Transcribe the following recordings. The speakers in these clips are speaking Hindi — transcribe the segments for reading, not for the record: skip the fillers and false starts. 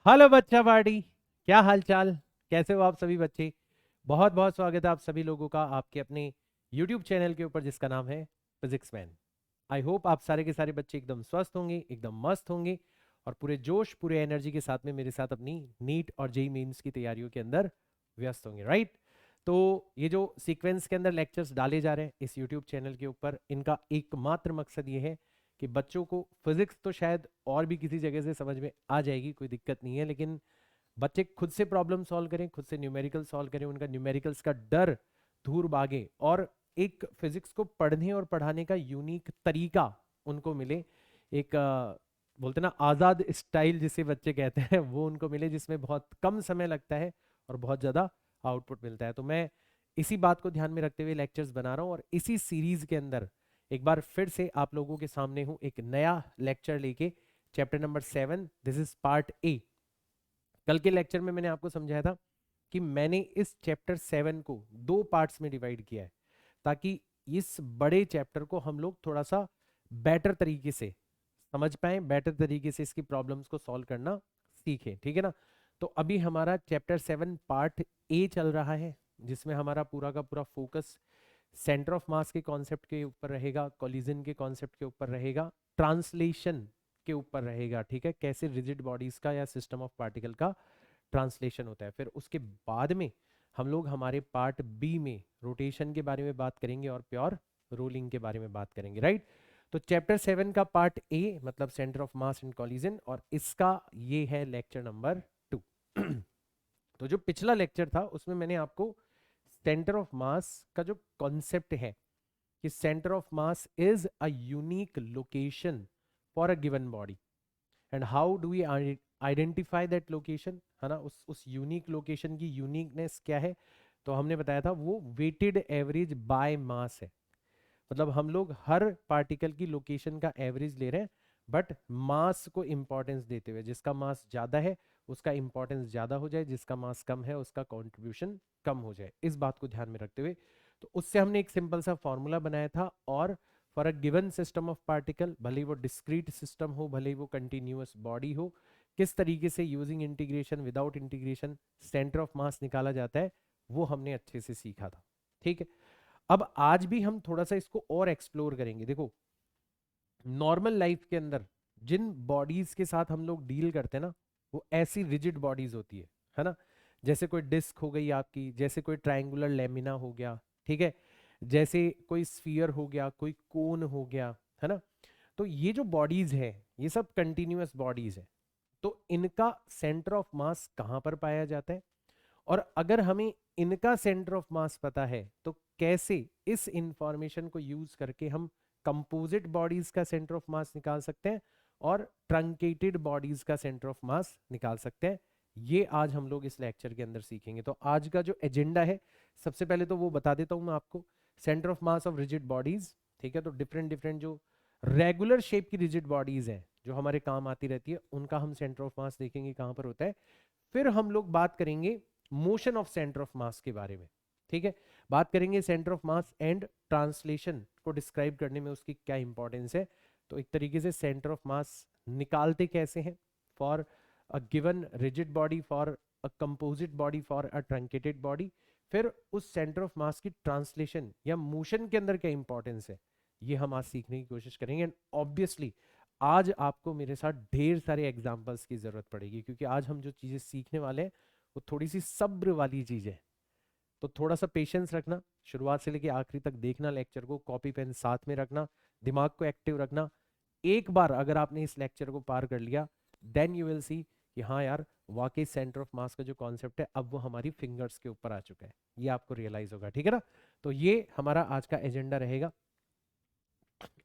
हेलो बच्चा पार्टी, क्या हाल चाल। कैसे हो आप सभी बच्चे। बहुत बहुत स्वागत है आप सभी लोगों का आपके अपने YouTube चैनल के ऊपर जिसका नाम है फिजिक्स मैन। आई होप आप सारे के सारे बच्चे एकदम स्वस्थ होंगे, एकदम मस्त होंगे और पूरे जोश पूरे एनर्जी के साथ में मेरे साथ अपनी नीट और जेई मेंस की तैयारियों के अंदर व्यस्त होंगे, राइट। तो ये जो सीक्वेंस के अंदर लेक्चर्स डाले जा रहे हैं इस यूट्यूब चैनल के ऊपर, इनका एकमात्र मकसद ये है कि बच्चों को फिजिक्स तो शायद और भी किसी जगह से समझ में आ जाएगी, कोई दिक्कत नहीं है, लेकिन बच्चे खुद से प्रॉब्लम सॉल्व करें, खुद से न्यूमेरिकल सॉल्व करें, उनका न्यूमेरिकल्स का डर दूर भागे और एक फिजिक्स को पढ़ने और पढ़ाने का यूनिक तरीका उनको मिले। एक बोलते ना आजाद स्टाइल जिसे बच्चे कहते हैं वो उनको मिले, जिसमें बहुत कम समय लगता है और बहुत ज्यादा आउटपुट मिलता है। तो मैं इसी बात को ध्यान में रखते हुए लेक्चर्स बना रहा हूँ और इसी सीरीज के अंदर एक बार फिर से आप लोगों के सामने हूँ एक नया लेक्चर लेके। Chapter number 7, this is part A. कल के लेक्चर में मैंने आपको समझाया था कि मैंने इस चैप्टर 7 को दो पार्ट्स में डिवाइड किया है ताकि इस बड़े चैप्टर को हम लोग थोड़ा सा बेटर तरीके से समझ पाए, बेटर तरीके से इसकी प्रॉब्लम्स को सॉल्व करना सीखें, ठीक है ना। तो अभी हमारा चैप्टर 7 पार्ट ए चल रहा है, जिसमें हमारा पूरा का पूरा फोकस सेंटर ऑफ मास के कॉन्सेप्ट के ऊपर रहेगा, कोलिजन के कॉन्सेप्ट के ऊपर रहेगा, ट्रांसलेशन के ऊपर रहेगा, ठीक है, कैसे रिजिड बॉडीज का या सिस्टम ऑफ पार्टिकल का ट्रांसलेशन होता है। फिर उसके बाद में हम लोग हमारे पार्ट बी में रोटेशन के बारे में बात करेंगे और प्योर रोलिंग के बारे में बात करेंगे, राइट। तो चैप्टर 7 का पार्ट ए मतलब centre of mass and collision, और इसका ये है लेक्चर नंबर 2। तो जो पिछला लेक्चर था उसमें मैंने आपको सेंटर ऑफ मास का जो कॉन्सेप्ट है कि centre of mass is a unique location for a given body and how do we identify that location, है ना। उस यूनिक लोकेशन की यूनिकनेस क्या है, तो हमने बताया था वो वेटेड एवरेज बाय मास है। मतलब हम लोग हर पार्टिकल की लोकेशन का एवरेज ले रहे हैं बट मास को इंपॉर्टेंस देते हुए, जिसका मास ज्यादा है उसका इंपॉर्टेंस ज्यादा हो जाए, जिसका मास कम है उसका कंट्रीब्यूशन कम हो जाए, इस बात को ध्यान में रखते हुए। तो उससे हमने एक सिंपल सा फॉर्मूला बनाया था, और for a given system of particle, भले ही वो डिस्क्रीट सिस्टम हो भले ही वो कंटिन्यूअस बॉडी हो, किस तरीके से using integration without integration centre of मास निकाला जाता है वो हमने अच्छे से सीखा था, ठीक है। अब आज भी हम थोड़ा सा इसको और एक्सप्लोर करेंगे। देखो, नॉर्मल लाइफ के अंदर जिन बॉडीज के साथ हम लोग डील करते हैं ना, वो ऐसी रिजिड बॉडीज होती है ना। जैसे कोई डिस्क हो गई आपकी, जैसे कोई ट्रायंगुलर लेमिना हो गया, ठीक है, जैसे कोई स्फीयर हो गया, कोई कोन हो गया, है ना। तो ये जो बॉडीज है ये सब कंटिन्यूअस बॉडीज है। तो इनका सेंटर ऑफ मास कहाँ पर पाया जाता है, और अगर हमें इनका सेंटर ऑफ मास पता है तो कैसे इस इंफॉर्मेशन को यूज करके हम कंपोजिट बॉडीज का सेंटर ऑफ मास निकाल सकते हैं और ट्रंकेटेड बॉडीज का सेंटर ऑफ मास निकाल सकते हैं, ये आज हम लोग इस लेक्चर के अंदर सीखेंगे। तो आज का जो एजेंडा है, सबसे पहले तो वो बता देता हूं मैं आपको, centre of mass of rigid bodies, ठीक है। तो डिफरेंट डिफरेंट जो रेगुलर शेप की रिजिड बॉडीज हैं जो हमारे काम आती रहती है, उनका हम सेंटर ऑफ मास देखेंगे कहां पर होता है। फिर हम लोग बात करेंगे मोशन ऑफ सेंटर ऑफ मास के बारे में, ठीक है। बात करेंगे centre of mass and translation को डिस्क्राइब करने में उसकी क्या इंपॉर्टेंस है। तो एक तरीके से सेंटर ऑफ मास निकालते कैसे हैं for a given rigid body, for a composite body, for a truncated body. फिर उस सेंटर ऑफ मास की ट्रांसलेशन या मोशन के अंदर क्या इंपॉर्टेंस है, ये हम आज सीखने की कोशिश करेंगे। एंड ऑब्वियसली आज आपको मेरे साथ ढेर सारे एग्जांपल्स की जरूरत पड़ेगी, क्योंकि आज हम जो चीजें सीखने वाले हैं वो थोड़ी सी सब्र वाली चीज है। तो थोड़ा सा पेशेंस रखना, शुरुआत से लेके आखिरी तक देखना लेक्चर को, कॉपी पेन साथ में रखना, दिमाग को एक्टिव रखना। एक बार अगर आपने इस लेक्चर को पार कर लिया, देन यू विल सी कि हाँ यार, वाकई सेंटर ऑफ मास का जो कॉन्सेप्ट है अब वो हमारी फिंगर्स के ऊपर आ चुका है, ये आपको रियलाइज होगा, ठीक है ना। तो ये हमारा आज का एजेंडा रहेगा।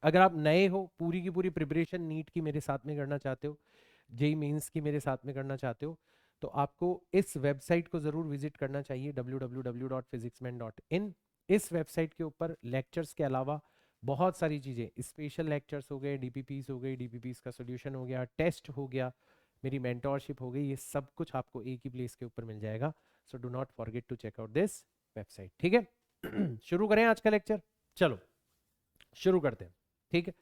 अगर आप नए हो, पूरी की पूरी प्रिपरेशन नीट की मेरे साथ में करना चाहते हो, जेई मेंस की मेरे साथ में करना चाहते हो, तो आपको इस वेबसाइट को जरूर विजिट करना चाहिए, www.physicsman.in। इस वेबसाइट के ऊपर लेक्चर्स के अलावा बहुत सारी चीजें, स्पेशल लेक्चर्स हो गए, डीपीपीस हो गई, डीपीपीस का सोल्यूशन हो गया, टेस्ट हो गया, मेरी मेंटोरशिप हो गई, ये सब कुछ आपको एक ही प्लेस के ऊपर मिल जाएगा। So do not forget to check out this website, ठीक है। शुरू करें आज का लेक्चर, चलो शुरू करते हैं, ठीक है।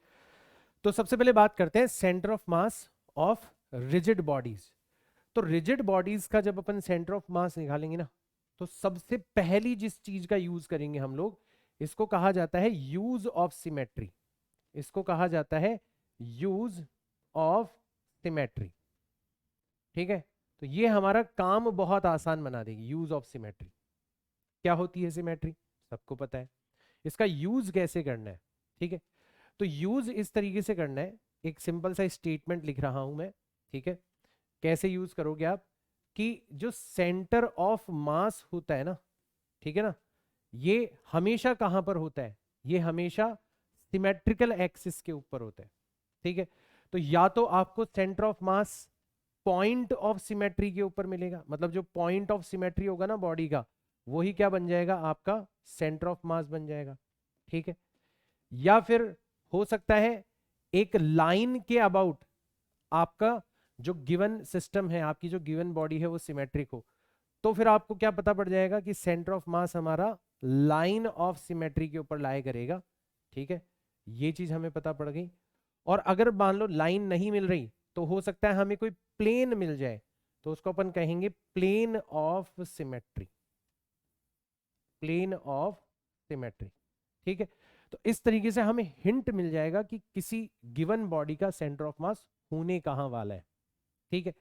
तो सबसे पहले बात करते हैं centre of mass of rigid bodies. तो रिजिड बॉडीज का जब अपन सेंटर ऑफ मास निकालेंगे ना, तो सबसे पहली जिस चीज का यूज करेंगे हम लोग, इसको कहा जाता है यूज ऑफ सिमेट्री। इसको कहा जाता है यूज ऑफ सिमेट्री। ठीक है, तो ये हमारा काम बहुत आसान बना देगी, यूज ऑफ सिमेट्री। क्या होती है सिमेट्री, सबको पता है। इसका यूज कैसे करना है, ठीक है, तो यूज इस तरीके से करना है, एक सिंपल सा स्टेटमेंट लिख रहा हूं मैं, ठीक है। कैसे यूज करोगे आप, कि जो सेंटर ऑफ मास होता है ना, ठीक है ना, ये हमेशा कहां पर होता है, ये हमेशा सिमेट्रिकल एक्सिस के ऊपर होता है। ठीक है, तो या तो आपको centre of mass point of symmetry के ऊपर मिलेगा, मतलब जो पॉइंट ऑफ सिमेट्री होगा ना बॉडी का, वही क्या बन जाएगा, आपका सेंटर ऑफ मास बन जाएगा। ठीक है, या फिर हो सकता है एक लाइन के अबाउट आपका जो गिवन सिस्टम है, आपकी जो गिवन बॉडी है वो सिमेट्रिक हो, तो फिर आपको क्या पता पड़ जाएगा कि सेंटर ऑफ मास हमारा लाइन ऑफ सिमेट्री के ऊपर लाया करेगा। ठीक है, ये चीज हमें पता पड़ गई। और अगर मान लो लाइन नहीं मिल रही, तो हो सकता है हमें कोई प्लेन मिल जाए, तो उसको अपन कहेंगे plane of symmetry, plane of symmetry. ठीक है, तो इस तरीके से हमें हिंट मिल जाएगा कि किसी गिवन बॉडी का सेंटर ऑफ मास होने कहां वाला है। ठीक है,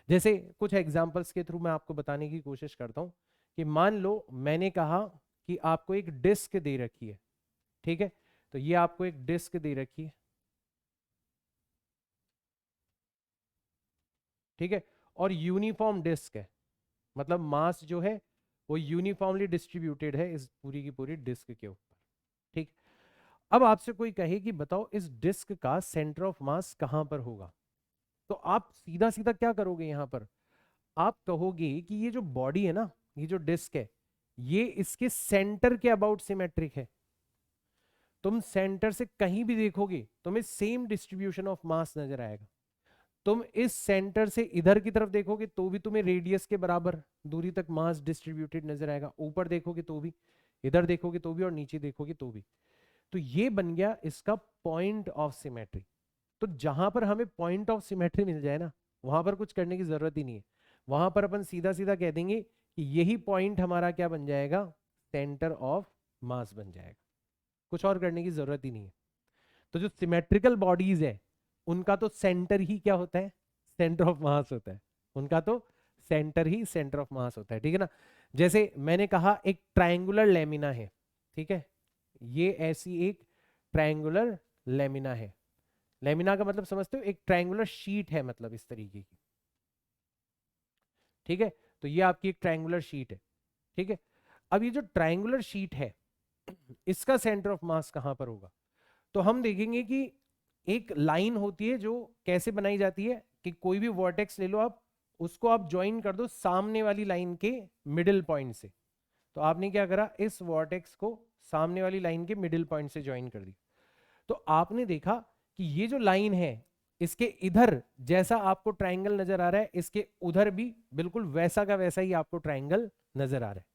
जैसे कुछ एग्जांपल्स के थ्रू मैं आपको बताने की कोशिश करता हूं, कि मान लो मैंने कहा कि आपको एक डिस्क दे रखी है। ठीक है, तो ये आपको एक डिस्क दे रखी है, ठीक है, और यूनिफॉर्म डिस्क है, मतलब मास जो है वो यूनिफॉर्मली डिस्ट्रीब्यूटेड है इस पूरी की पूरी डिस्क के ऊपर। ठीक, अब आपसे कोई कहे कि बताओ इस डिस्क का सेंटर ऑफ मास कहां पर होगा, तो आप सीधा सीधा क्या करोगे, यहां पर आप कहोगे कि ये जो बॉडी है ना, ये जो डिस्क है, ये इसके सेंटर के अबाउट सिमेट्रिक है। तुम सेंटर से कहीं भी देखोगे तुम्हें सेम डिस्ट्रीब्यूशन ऑफ मास नजर आएगा। तुम इस सेंटर से इधर की तरफ देखोगे तो भी तुम्हें रेडियस के बराबर दूरी तक मास डिस्ट्रीब्यूटेड नजर आएगा, ऊपर देखोगे तो भी, इधर देखोगे तो भी, और नीचे देखोगे तो भी। तो ये बन गया इसका पॉइंट ऑफ सिमेट्री। तो जहां पर हमें पॉइंट ऑफ सिमेट्री मिल जाए ना, वहां पर कुछ करने की जरूरत ही नहीं है, वहां पर अपन सीधा सीधा कह देंगे कि यही पॉइंट हमारा क्या बन जाएगा, सेंटर ऑफ मास बन जाएगा। कुछ और करने की जरूरत ही नहीं है। तो जो सिमेट्रिकल बॉडीज है उनका तो सेंटर ही क्या होता है, सेंटर ऑफ मास होता है। उनका तो सेंटर ही सेंटर ऑफ मास होता है, ठीक है ना। जैसे मैंने कहा एक ट्रायंगुलर लेमिना है, ठीक है, ये ऐसी एक ट्रायंगुलर लेमिना है। लेमिना का मतलब समझते हो, एक ट्रायंगुलर शीट है, मतलब इस तरीके की। ठीक है, तो ये आपकी एक ट्रायंगुलर शीट है। ठीक है, अब ये जो ट्रायंगुलर शीट है, इसका सेंटर ऑफ मास कहां पर होगा, तो हम देखेंगे कि एक लाइन होती है जो कैसे बनाई जाती है, कि कोई भी वर्टेक्स ले लो आप, उसको आप ज्वाइन कर दो सामने वाली लाइन के मिडिल पॉइंट से। तो आपने क्या करा, इस वर्टेक्स को सामने वाली लाइन के मिडिल पॉइंट से ज्वाइन कर दी। तो आपने देखा कि ये जो लाइन है, इसके इधर जैसा आपको ट्रायंगल नजर आ रहा है, इसके उधर भी बिल्कुल वैसा का वैसा ही आपको ट्रायंगल नजर आ रहा है,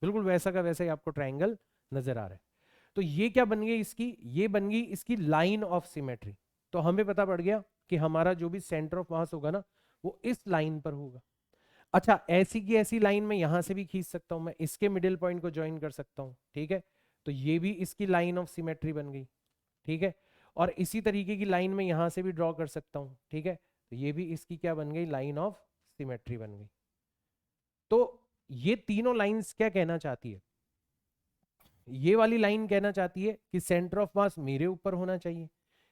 बिल्कुल वैसा का वैसा ही आपको ट्रायंगल नजर आ रहा है। तो ये क्या बन गई इसकी, ये बन गई इसकी लाइन ऑफ सिमेट्री। तो हमें पता पड़ गया कि हमारा जो भी सेंटर ऑफ मास होगा ना, वो इस लाइन पर होगा। अच्छा, ऐसी की ऐसी लाइन में यहां से भी खींच सकता हूं, मैं इसके मिडिल पॉइंट को ज्वाइन कर सकता हूं। ठीक है, तो ये भी इसकी लाइन ऑफ सिमेट्री बन गई। ठीक है, और इसी तरीके की लाइन में यहां से भी ड्रॉ कर सकता हूं। ठीक है, तो ये भी इसकी क्या बन गई, लाइन ऑफ सिमेट्री बन गई। तो ये तीनों लाइंस क्या कहना चाहती है, ये वाली लाइन कहना चाहती है कि सेंटर ऑफ मास मेरे ऊपर होना चाहिए,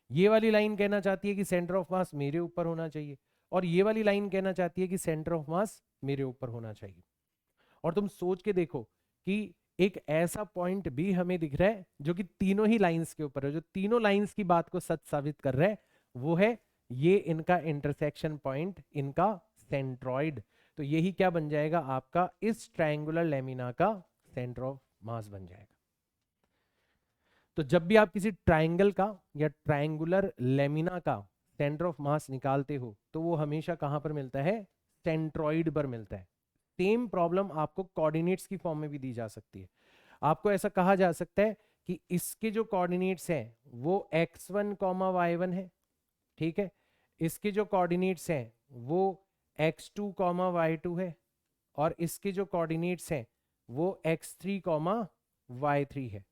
ये वाली लाइन कहना चाहती है कि सेंटर ऑफ मास मेरे ऊपर होना चाहिए, और ये वाली लाइन कहना चाहती है कि सेंटर ऑफ मास मेरे ऊपर होना चाहिए। और तुम सोच के देखो कि एक ऐसा पॉइंट भी हमें दिख रहा है जो कि तीनों ही लाइंस के ऊपर है, जो तीनों लाइंस की बात को सच साबित कर रहा है, वो है ये इनका इंटरसेक्शन पॉइंट, इनका सेंट्रॉइड। तो यही क्या बन जाएगा, आपका इस ट्रायंगुलर लेमिना का सेंटर ऑफ मास बन जाएगा। तो जब भी आप किसी ट्रायंगल का या ट्रायंगुलर लेमिना का सेंटर ऑफ मास निकालते हो, तो वो हमेशा कहां पर मिलता है, सेंट्रॉइड पर मिलता है। सेम प्रॉब्लम आपको कोऑर्डिनेट्स की फॉर्म में भी दी जा सकती है। आपको ऐसा कहा जा सकता है कि इसके जो कोऑर्डिनेट्स हैं वो x1 y1 है, ठीक है, इसके जो कोऑर्डिनेट्स हैं वो x2 कॉमा y2 है, और इसके जो कोऑर्डिनेट्स हैं वो x3 कॉमा y3 है।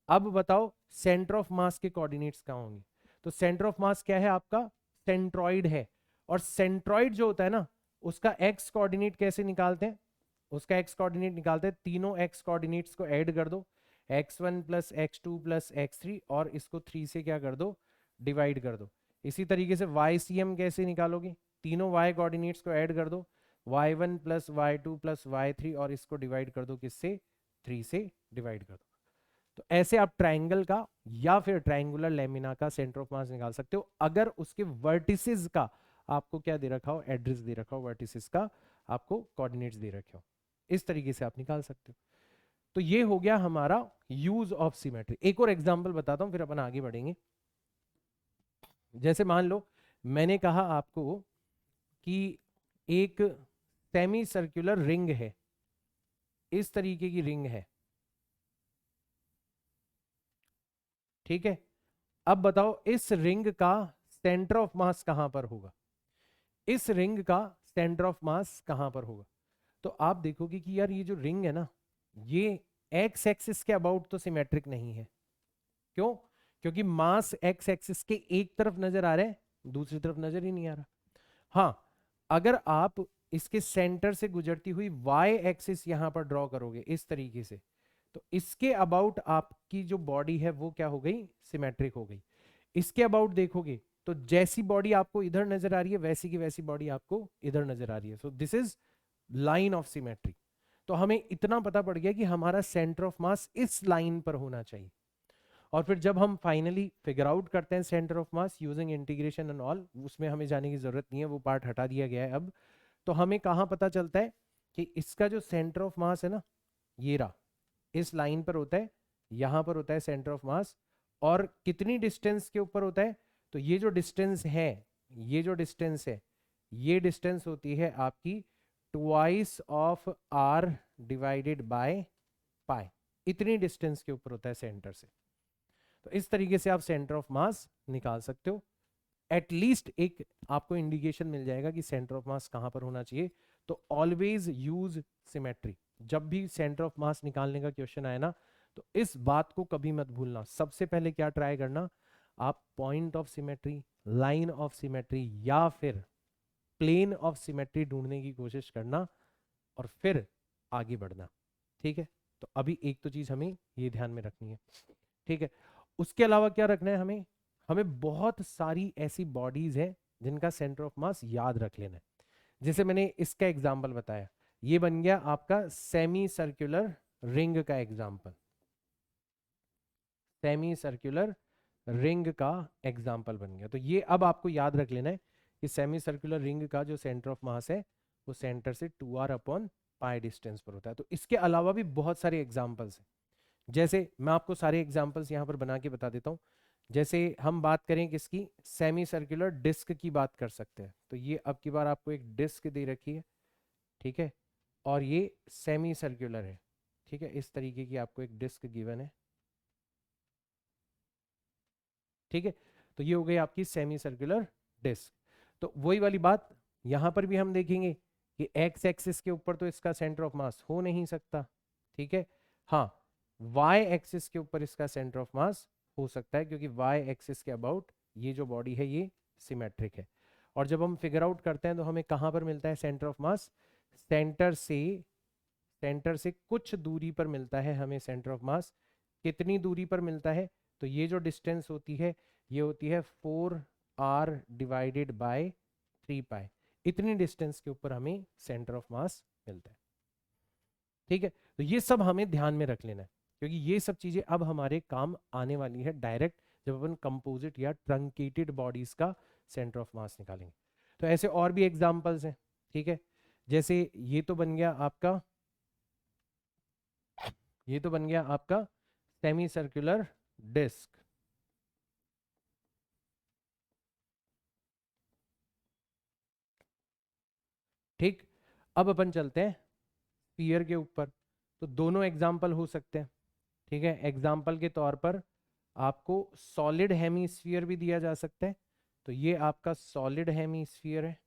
अब बताओ सेंटर ऑफ मास के कोऑर्डिनेट्स कहाँ होंगे? तो सेंटर ऑफ मास क्या है आपका? सेंट्रॉइड है। और सेंट्रॉइड जो होता है ना, उसका एक्स कोऑर्डिनेट कैसे निकालते हैं? उसका एक्स कोऑर्डिनेट निकालते हैं, तीनों एक्स कोऑर्डिनेट्स को ऐड कर दो, x1 plus x2 plus x3, और इसको 3 से क्या कर दो? डिवाइड कर दो। इसी तरीके से YCM कैसे निकालोगे? तीनों y कोऑर्डिनेट्स को ऐड कर दो, y1 plus y2 plus y3, और इसको डिवाइड कर दो किससे? 3 से डिवाइड कर दो। तो ऐसे आप ट्रायंगल का या फिर ट्रायंगुलर लेमिना का सेंटर ऑफ मास निकाल सकते हो, अगर उसके वर्टिसेस का आपको क्या दे रखा हो? एड्रेस दे रखा हो, वर्टिसेस का आपको कोऑर्डिनेट्स दे रखे हो। इस तरीके से आप निकाल सकते हो। तो ये हो गया हमारा यूज ऑफ सिमेट्री। एक और एग्जांपल बताता हूं, फिर अपन आगे बढ़ेंगे। जैसे मान लो मैंने कहा आपको कि एक सेमी सर्कुलर रिंग है, इस तरीके की रिंग है, ठीक है। अब बताओ इस रिंग का सेंटर ऑफ मास कहां पर होगा? इस रिंग का सेंटर ऑफ मास कहां पर होगा? तो आप देखोगे कि यार ये जो रिंग है ना, ये एक्स एक्सिस के अबाउट तो सिमेट्रिक नहीं है। क्यों? क्योंकि मास एक्स एक्सिस के एक तरफ नजर आ रहा है, दूसरी तरफ नजर ही नहीं आ रहा। हाँ, अगर आप इसके सेंटर से गुजरती हुई वाई एक्सिस यहां पर ड्रॉ करोगे इस तरीके से, तो इसके अबाउट आपकी जो बॉडी है वो क्या हो गई? सिमेट्रिक हो गई। इसके अबाउट देखोगे तो जैसी बॉडी आपको इधर नजर आ रही है, वैसी की वैसी बॉडी आपको इधर नजर आ रही है। So this is line of symmetry. तो हमें इतना पता पड़ गया कि हमारा सेंटर ऑफ मास इस लाइन पर होना चाहिए। और फिर जब हम फाइनली फिगर आउट करते हैं centre of mass using integration and all, उसमें हमें जाने की जरूरत नहीं है, वो पार्ट हटा दिया गया है अब। तो हमें कहाँ पता चलता है कि इसका जो सेंटर ऑफ मास है ना, ये रहा, इस लाइन पर होता है, यहां पर होता है सेंटर ऑफ मास। और कितनी डिस्टेंस के ऊपर होता है? तो ये जो डिस्टेंस है, ये जो डिस्टेंस है, ये डिस्टेंस होती है आपकी twice of R divided by pi. इतनी डिस्टेंस के ऊपर होता है सेंटर से। तो इस तरीके से आप सेंटर ऑफ मास निकाल सकते हो। एटलीस्ट एक आपको इंडिकेशन मिल जाएगा कि सेंटर ऑफ मास कहां पर होना चाहिए। तो ऑलवेज यूज सिमेट्री। जब भी सेंटर ऑफ मास निकालने का क्वेश्चन आए ना, तो इस बात को कभी मत भूलना। सबसे पहले क्या ट्राई करना? आप point of symmetry, line of symmetry, या फिर प्लेन ऑफ सिमेट्री ढूंढने की कोशिश करना, और फिर आगे बढ़ना। ठीक है, तो अभी एक तो चीज हमें ये ध्यान में रखनी है। ठीक है, उसके अलावा क्या रखना है हमें? हमें बहुत सारी ऐसी बॉडीज हैं जिनका सेंटर ऑफ मास याद रख लेना है। जैसे मैंने इसका एग्जांपल बताया, ये बन गया आपका सेमी सर्कुलर रिंग का एग्जांपल। सेमी सर्कुलर रिंग का एग्जांपल बन गया। तो ये अब आपको याद रख लेना है कि सेमी सर्कुलर रिंग का जो सेंटर ऑफ मास है वो सेंटर से 2r अपॉन पाई डिस्टेंस पर होता है। तो इसके अलावा भी बहुत सारे एग्जांपल्स हैं। जैसे मैं आपको सारे एग्जांपल्स यहाँ पर बना के बता देता हूँ। जैसे हम बात करें किसकी? सेमी सर्कुलर डिस्क की बात कर सकते हैं। तो ये अब की बार आपको एक डिस्क दे रखी है, ठीक है, और ये सेमी सर्कुलर है, ठीक है, इस तरीके की आपको एक डिस्क गिवन है, ठीक है। तो ये हो गई आपकी सेमी सर्कुलर डिस्क। तो वही वाली बात यहां पर भी हम देखेंगे कि एक्स एक्सिस के ऊपर तो इसका सेंटर ऑफ मास हो नहीं सकता, ठीक है। हाँ, वाई एक्सिस के ऊपर इसका सेंटर ऑफ मास हो सकता है, क्योंकि वाई एक्सिस के अबाउट ये जो बॉडी है ये सिमेट्रिक है। और जब हम फिगर आउट करते हैं तो हमें कहां पर मिलता है सेंटर ऑफ मास? सेंटर से कुछ दूरी पर मिलता है हमें सेंटर ऑफ मास। कितनी दूरी पर मिलता है? तो ये जो डिस्टेंस होती है ये होती है 4r डिवाइडेड बाय 3 पाई। इतनी डिस्टेंस के ऊपर हमें सेंटर ऑफ मास मिलता है, ठीक है। तो ये सब हमें ध्यान में रख लेना है, क्योंकि ये सब चीजें अब हमारे काम आने वाली है डायरेक्ट, जब अपन कंपोजिट या ट्रंकेटेड बॉडीज का सेंटर ऑफ मास निकालेंगे। तो ऐसे और भी एग्जांपल्स हैं, ठीक है। जैसे ये तो बन गया आपका, ये तो बन गया आपका सेमी सर्कुलर डिस्क, ठीक। अब अपन चलते हैं स्फीयर के ऊपर। तो दोनों एग्जाम्पल हो सकते हैं, ठीक है। एग्जाम्पल के तौर पर आपको सॉलिड हेमीस्फीयर भी दिया जा सकता है। तो ये आपका सॉलिड हेमीस्फीयर है,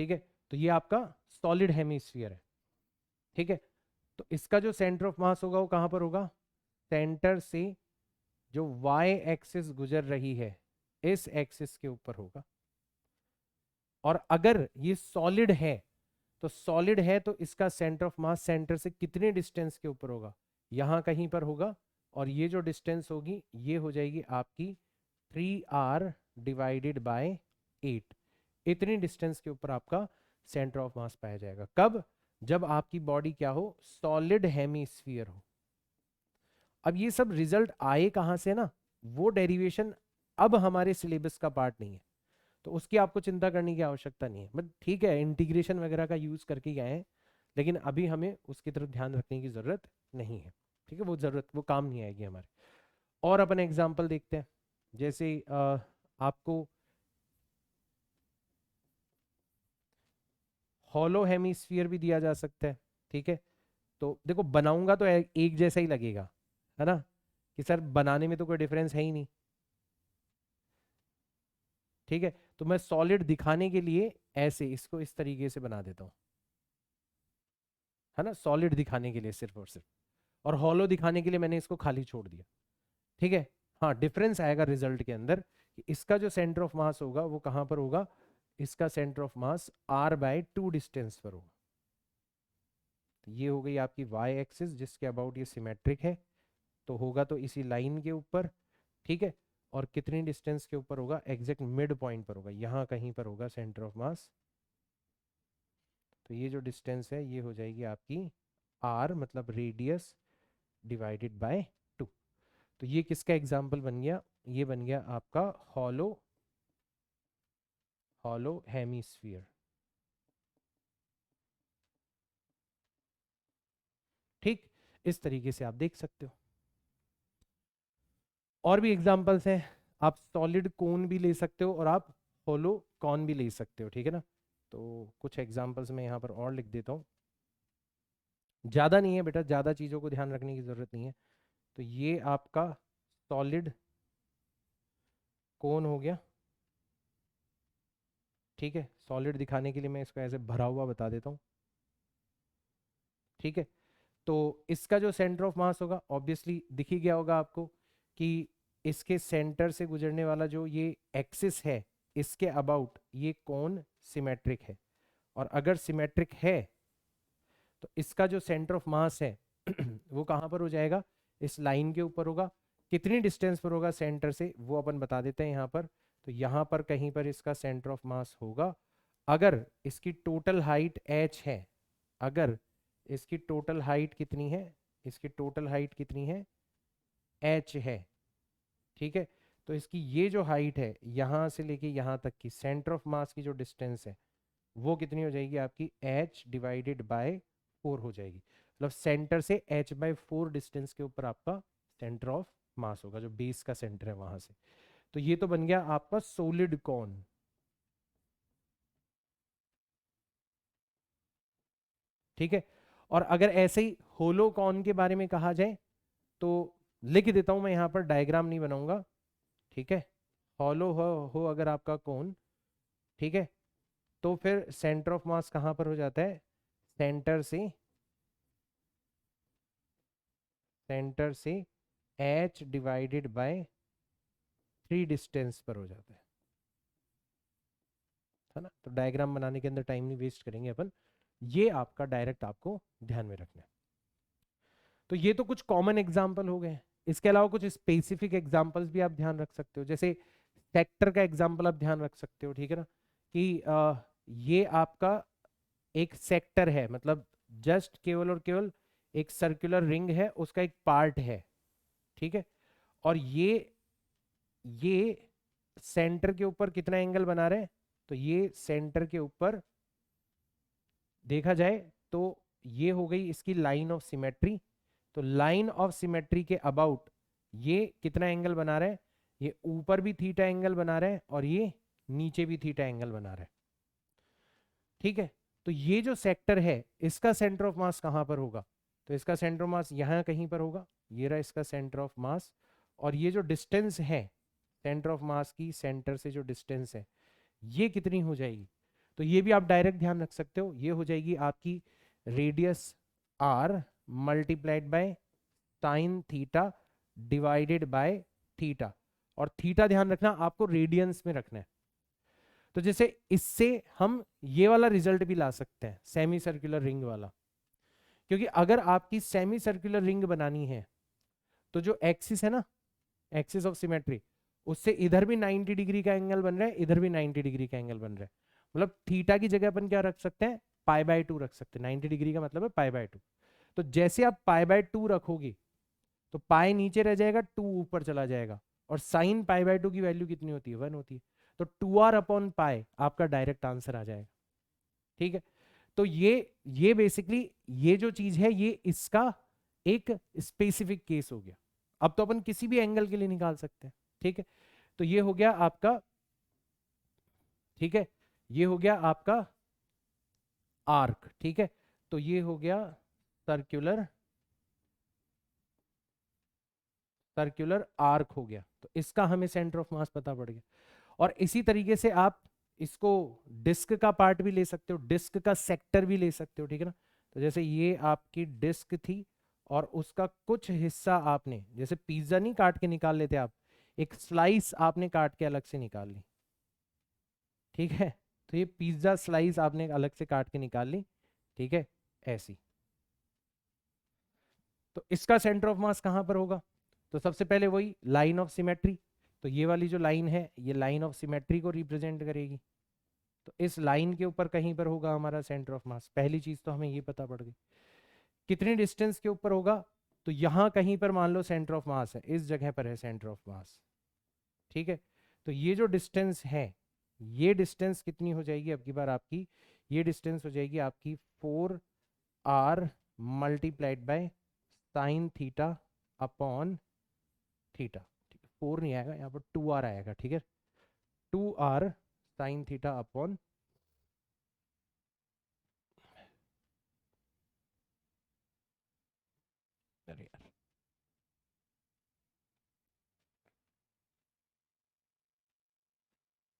ठीक है, तो ये आपका सॉलिड हेमिस्फीयर है। ठीक है, तो इसका जो सेंटर ऑफ मास होगा वो कहां पर होगा, सेंटर से जो वाई एक्सिस गुजर रही है इस एक्सिस के ऊपर होगा। और अगर ये सॉलिड है तो सॉलिड है तो इसका सेंटर ऑफ मास सेंटर से कितने डिस्टेंस के ऊपर होगा, यहां कहीं पर होगा। और ये जो डिस्टेंस होगी ये हो जाएगी आपकी 3r डिवाइडेड बाय 8। इतनी डिस्टेंस के ऊपर आपका सेंटर ऑफ मास पाया जाएगा। कब, जब आपकी बॉडी क्या हो, सॉलिड हेमिस्फीयर हो। अब ये सब रिजल्ट आए कहां से ना, वो डेरिवेशन अब हमारे सिलेबस का पार्ट नहीं है, तो उसकी आपको चिंता करने की आवश्यकता नहीं है। बट ठीक है, इंटीग्रेशन वगैरह का यूज करके गए हैं, लेकिन अभी हमें उसकी तरफ ध्यान रखने की जरूरत नहीं है। ठीक है, वो जरूरत, वो काम नहीं आएगी हमारे। और अपन एग्जांपल देखते हैं, जैसे आपको हॉलो हेमिस्फीयर भी दिया जा सकता है। ठीक है, तो देखो बनाऊंगा तो एक जैसा ही लगेगा, है ना, कि सर बनाने में तो कोई डिफरेंस है ही नहीं। ठीक है, तो मैं सॉलिड दिखाने के लिए ऐसे इसको इस तरीके से बना देता हूं, है ना, सॉलिड दिखाने के लिए सिर्फ और सिर्फ। और हॉलो दिखाने के लिए मैंने इसको खाली छोड़ दिया। ठीक है, हाँ डिफरेंस आएगा रिजल्ट के अंदर कि इसका जो सेंटर ऑफ मास होगा वो कहां पर होगा, इसका centre of mass r/2 distance पर होगा। तो ये हो गई आपकी y एक्सिस जिसके अबाउट ये सिमेट्रिक है, तो होगा तो इसी लाइन के ऊपर। ठीक है, और कितनी डिस्टेंस के ऊपर होगा, एग्जैक्ट मिड पॉइंट पर होगा, यहाँ कहीं पर होगा सेंटर ऑफ मास। तो ये जो डिस्टेंस है ये हो जाएगी आपकी r मतलब रेडियस डिवाइडेड बाय 2। तो ये किसका एग्जाम्पल बन गया, ये बन गया आपका हॉलो हॉलो हेमिस्फीयर। ठीक, इस तरीके से आप देख सकते हो। और भी एग्जांपल्स हैं, आप सॉलिड कोन भी ले सकते हो और आप होलो कॉन भी ले सकते हो। ठीक है ना, तो कुछ एग्जांपल्स मैं यहाँ पर और लिख देता हूँ, ज़्यादा नहीं है बेटा, ज़्यादा चीज़ों को ध्यान रखने की ज़रूरत नहीं है। तो ये आपका सॉलिड कोन हो गया। ठीक है, सॉलिड दिखाने के लिए मैं इसको ऐसे भरा हुआ बता देता हूँ। ठीक है, तो इसका जो सेंटर ऑफ मास होगा ऑब्वियसली दिख ही गया होगा आपको कि इसके सेंटर से गुजरने वाला जो ये एक्सिस है इसके अबाउट ये कोन सिमेट्रिक है। और अगर सिमेट्रिक है तो इसका जो सेंटर ऑफ मास है वो कहां पर हो जाएगा, इस लाइन के ऊपर होगा। कितनी डिस्टेंस पर होगा सेंटर से वो अपन बता देते हैं यहाँ पर। तो यहाँ पर कहीं पर इसका सेंटर ऑफ मास होगा। अगर इसकी टोटल हाइट h है, अगर इसकी टोटल हाइट कितनी है, इसकी टोटल हाइट कितनी है, h है। ठीक है, तो इसकी ये जो हाइट है यहां से लेके यहां तक की सेंटर ऑफ मास की जो डिस्टेंस है वो कितनी हो जाएगी आपकी h डिवाइडेड बाय 4 हो जाएगी। मतलब सेंटर से h/4 डिस्टेंस के ऊपर आपका सेंटर ऑफ मास होगा, जो बेस का सेंटर है वहां से। तो ये तो बन गया आपका सोलिड कॉन। ठीक है, और अगर ऐसे ही होलो कॉन के बारे में कहा जाए तो लिख देता हूं मैं यहाँ पर, डायग्राम नहीं बनाऊंगा। ठीक है, हॉलो हो अगर आपका कोन, ठीक है, तो फिर सेंटर ऑफ मास कहां पर हो जाता है, सेंटर से h डिवाइडेड बाय 3 डिस्टेंस पर हो जाता है ना। तो डायग्राम बनाने के अंदर टाइम नहीं वेस्ट करेंगे अपन, ये आपका डायरेक्ट आपको ध्यान में रखना है। तो ये तो कुछ कॉमन एग्जाम्पल हो गए। इसके अलावा कुछ स्पेसिफिक एग्जाम्पल्स भी आप ध्यान रख सकते हो, जैसे सेक्टर का एग्जाम्पल आप ध्यान रख सकते हो। ठीक है ना, कि ये आपका एक सेक्टर है, मतलब जस्ट केवल और केवल एक सर्कुलर रिंग है, उसका एक पार्ट है। ठीक है, और ये सेंटर के ऊपर कितना एंगल बना रहे हैं, तो ये सेंटर के ऊपर देखा जाए तो ये हो गई इसकी लाइन ऑफ सिमेट्री। तो लाइन ऑफ सिमेट्री के अबाउट ये कितना एंगल बना रहा है, ये ऊपर भी थीटा एंगल बना रहा है और ये नीचे भी थीटा एंगल बना रहा है। ठीक है, तो ये जो सेक्टर है इसका सेंटर ऑफ मास कहां पर होगा, तो इसका सेंटर ऑफ मास यहां कहीं पर होगा, ये रहा इसका सेंटर ऑफ मास। और ये जो डिस्टेंस है सेंटर ऑफ मास की सेंटर से जो डिस्टेंस है ये कितनी हो जाएगी, तो ये भी आप डायरेक्ट ध्यान रख सकते हो, ये हो जाएगी आपकी radius r multiplied by sine theta divided by theta, और थीटा ध्यान रखना आपको रेडियंस में रखना है। तो जैसे इससे हम ये वाला रिजल्ट भी ला सकते हैं, सेमी सर्कुलर रिंग वाला, क्योंकि अगर आपकी सेमी सर्कुलर रिंग बनानी है तो जो एक्सिस है ना, एक्सिस ऑफ सिमेट्री, उससे इधर भी 90 डिग्री का एंगल बन रहा है, इधर भी 90 डिग्री का एंगल बन रहा है। मतलब थीटा की जगह अपन क्या रख सकते हैं, पाई बाय 2 रख सकते हैं। 90 डिग्री का मतलब है पाई बाय 2। तो जैसे आप पाई बाय 2 रखोगे तो पाई नीचे रह जाएगा, 2 ऊपर चला जाएगा, और साइन पाई बाय 2 की वैल्यू कितनी होती है, 1 होती है। तो 2r अपॉन पाई आपका डायरेक्ट आंसर आ जाएगा। ठीक है, तो ये बेसिकली ये जो चीज है ये इसका एक स्पेसिफिक केस हो गया। अब तो अपन किसी भी एंगल के लिए निकाल सकते हैं। ठीक है, तो ये हो गया आपका, ठीक है, ये हो गया आपका आर्क। ठीक है, तो ये हो गया सर्कुलर, सर्कुलर आर्क हो गया। तो इसका हमें सेंटर ऑफ मास पता पड़ गया। और इसी तरीके से आप इसको डिस्क का पार्ट भी ले सकते हो, डिस्क का सेक्टर भी ले सकते हो। ठीक है ना, तो जैसे ये आपकी डिस्क थी और उसका कुछ हिस्सा आपने, जैसे पिज्जा नहीं काट के निकाल लेते आप, एक स्लाइस आपने काट के अलग से निकाल ली। ठीक है, तो ये पिज्जा स्लाइस आपने अलग से काट के निकाल ली। ठीक है, ऐसी। तो इसका सेंटर ऑफ मास कहां पर होगा, तो सबसे पहले वही लाइन ऑफ सिमेट्री। तो ये वाली जो लाइन है ये लाइन ऑफ सिमेट्री को रिप्रेजेंट करेगी। तो इस लाइन के ऊपर कहीं पर होगा हमारा सेंटर ऑफ मास। पहली चीज तो हमें ये पता पड़ गई। कितनी डिस्टेंस के ऊपर होगा, तो यहां कहीं पर मान लो सेंटर ऑफ मास है, इस जगह पर है सेंटर ऑफ मास। ठीक है, तो ये जो डिस्टेंस है, ये डिस्टेंस कितनी हो जाएगी अब की बार आपकी, ये डिस्टेंस हो जाएगी आपकी 4r multiplied by sine theta upon theta. 4 नहीं आएगा यहाँ पर, 2r आएगा। ठीक है, 2r साइन थीटा अपॉन, अरे यार,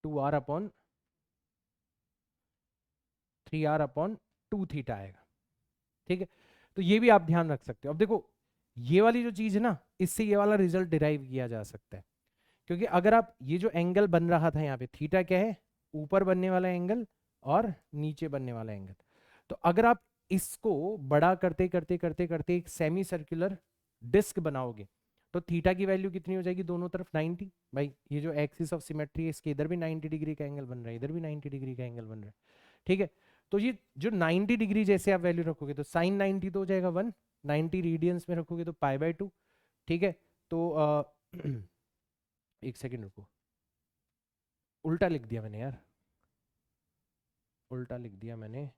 2r upon 3r upon 2 theta आएगा। ठीक है, तो ये भी आप ध्यान रख सकते हो। अब देखो ये वाली जो चीज है ना, इससे ये वाला रिजल्ट डिराइव किया जा सकता है। क्योंकि अगर आप ये जो एंगल बन रहा था यहाँ पे, थीटा क्या है, ऊपर बनने वाला एंगल और नीचे बनने वाला एंगल। तो अगर आप इसको बड़ा करते करते करते करते एक सेमी सर्कुलर डिस्क बनाओगे, तो थीटा की वैल्यू कितनी हो जाएगी, दोनों तरफ 90। भाई ये जो एक्सिस ऑफ सिमेट्री है, इसके इधर भी 90 डिग्री का एंगल बन रहा है, इधर भी 90 डिग्री का एंगल बन रहा है। ठीक है, तो ये जो 90 डिग्री जैसे आप वैल्यू रखोगे तो साइन 90 तो हो जाएगा 1, 90 रेडियंस में रखोगे तो पाई बाय 2। ठीक है, तो एक सेकेंड रुको, उल्टा लिख दिया मैंने यार, उल्टा लिख दिया मैंने,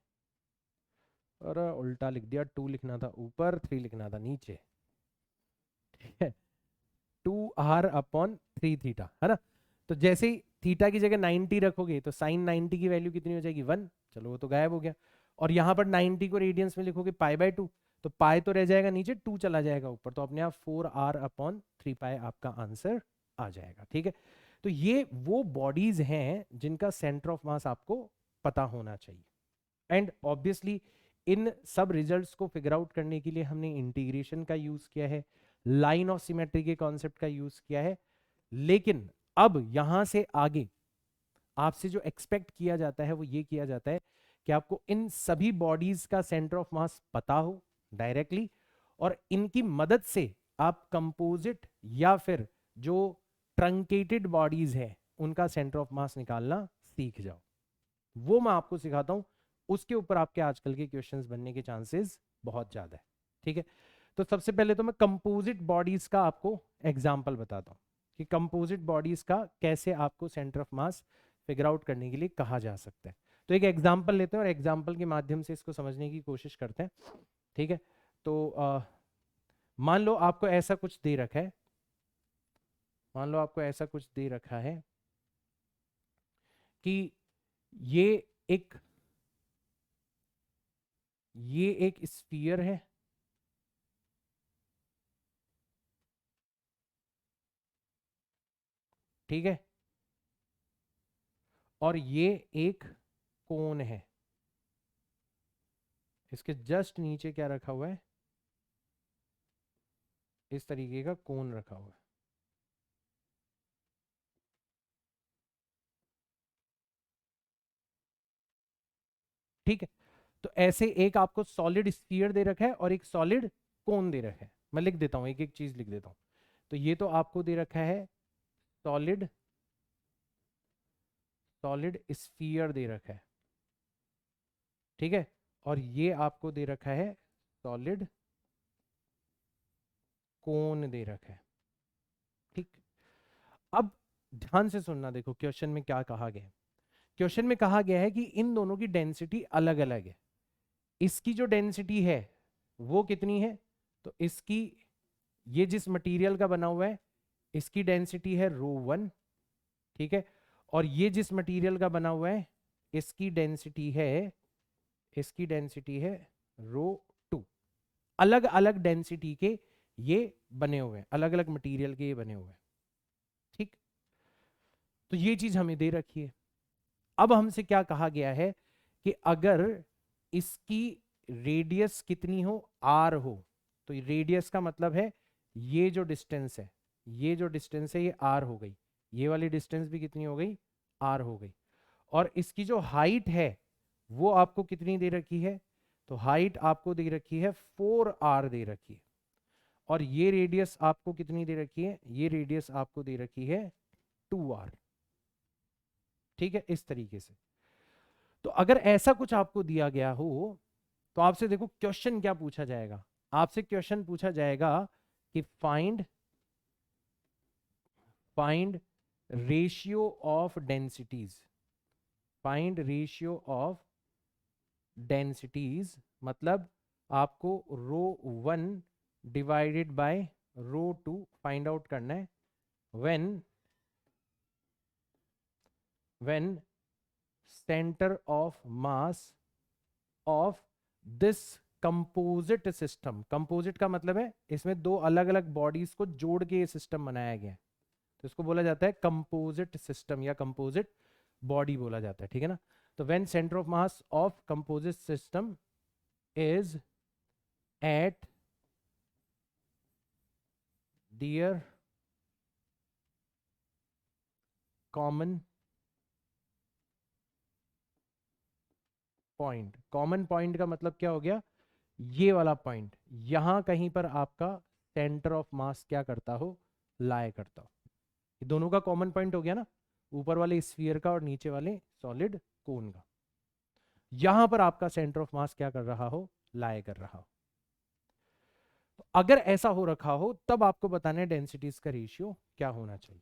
और उल्टा लिख दिया। 2 लिखना था ऊपर, 3 लिखना था नीचे। ठीक है, 2r अपॉन 3 थीटा, है ना। तो जैसे ही थीटा की जगह 90 रखोगे तो साइन 90 की वैल्यू कितनी हो जाएगी, 1। चलो वो तो गायब हो गया। और यहाँ पर 90 को रेडियंस में लिखोगे पाई बाय 2, तो पाई तो रह जाएगा नीचे, 2 चला जाएगा ऊपर, तो अपने आप 4r अपॉन 3 पाई आपका आंसर आ जाएगा। ठीक है, तो ये वो बॉडीज हैं जिनका सेंटर ऑफ मास आपको पता होना चाहिए। एंड ऑब्वियसली इन सब रिजल्ट्स को फिगर आउट करने के लिए हमने इंटीग्रेशन का यूज किया है, लाइन ऑफ सिमेट्री के कॉन्सेप्ट का यूज किया है। लेकिन अब यहां से आगे आपसे जो एक्सपेक्ट किया जाता है वो ये किया जाता है कि आपको इन सभी बॉडीज का सेंटर ऑफ मास पता हो डायरेक्टली, और इनकी मदद से आप कंपोजिट या फिर जो ट्रंकेटेड बॉडीज है उनका सेंटर ऑफ मास निकालना सीख जाओ। वो मैं आपको सिखाता हूं, उसके ऊपर आपके आजकल के क्वेश्चंस बनने के चांसेस बहुत ज्यादा है। ठीक है, तो सबसे पहले तो मैं कंपोजिट बॉडीज का आपको एग्जांपल बताता हूं कि कंपोजिट बॉडीज का कैसे आपको centre of mass figure out करने के लिए कहा जा सकता है। तो एक एग्जांपल लेते हैं और एग्जांपल के माध्यम से इसको समझने की कोशिश करते हैं। ठीक है, तो मान लो आपको ऐसा कुछ दे रखा है, मान लो आपको ऐसा कुछ दे रखा है कि ये एक ये एक स्फीयर है, ठीक है, और ये एक कोन है, इसके जस्ट नीचे क्या रखा हुआ है, इस तरीके का कोन रखा हुआ है। ठीक है, तो ऐसे एक आपको सॉलिड स्फीयर दे रखा है और एक सॉलिड कोन दे रखा है। मैं लिख देता हूं, एक एक चीज लिख देता हूं। तो ये तो आपको दे रखा है सॉलिड, सॉलिड स्फीयर दे रखा है, ठीक है। और ये आपको दे रखा है सॉलिड कोन दे रखा है, ठीक। अब ध्यान से सुनना, देखो क्वेश्चन में क्या कहा गया है। क्वेश्चन में कहा गया है कि इन दोनों की डेंसिटी अलग अलग है। इसकी जो डेंसिटी है वो कितनी है, तो इसकी, ये जिस मटेरियल का बना हुआ है इसकी डेंसिटी है ρ1, ठीक है। और ये जिस मटेरियल का बना हुआ है इसकी डेंसिटी है, इसकी डेंसिटी है ρ2। अलग अलग डेंसिटी के ये बने हुए हैं, अलग अलग मटेरियल के ये बने हुए हैं, ठीक। तो ये चीज हमें दे रखी है। अब हमसे क्या कहा गया है कि अगर इसकी रेडियस कितनी हो, आर हो, तो रेडियस का मतलब है ये जो डिस्टेंस है, ये जो डिस्टेंस है ये आर हो गई, ये वाली डिस्टेंस भी कितनी हो गई, आर हो गई। और इसकी जो हाइट है वो आपको कितनी दे रखी है, तो हाइट आपको दे रखी है 4r दे रखी है। और ये रेडियस आपको कितनी दे रखी है, ये रेडियस आपको दे रखी है 2r, ठीक है, इस तरीके से। तो अगर ऐसा कुछ आपको दिया गया हो तो आपसे देखो क्वेश्चन क्या पूछा जाएगा, आपसे क्वेश्चन पूछा जाएगा कि find, find ratio of densities, find ratio of densities, मतलब आपको ρ1 डिवाइडेड बाय ρ2 फाइंड आउट करना है when centre of mass of this composite system. Composite का मतलब है इसमें दो अलग अलग बॉडीज को जोड़ के ये सिस्टम बनाया गया है, तो इसको बोला जाता है कंपोजिट सिस्टम या कंपोजिट बॉडी बोला जाता है, ठीक है ना। तो when centre of mass of composite system is at their common point. Common point का मतलब क्या हो गया, ये वाला पॉइंट, यहां कहीं पर आपका सेंटर ऑफ मास क्या करता हो, लाए करता हो। ये दोनों का कॉमन पॉइंट हो गया ना, ऊपर वाले स्फीयर का और नीचे वाले सॉलिड कोन का। यहां पर आपका सेंटर ऑफ मास क्या कर रहा हो, लाए कर रहा हो। तो अगर ऐसा हो रखा हो तब आपको बताना है डेंसिटीज का रेशियो क्या होना चाहिए।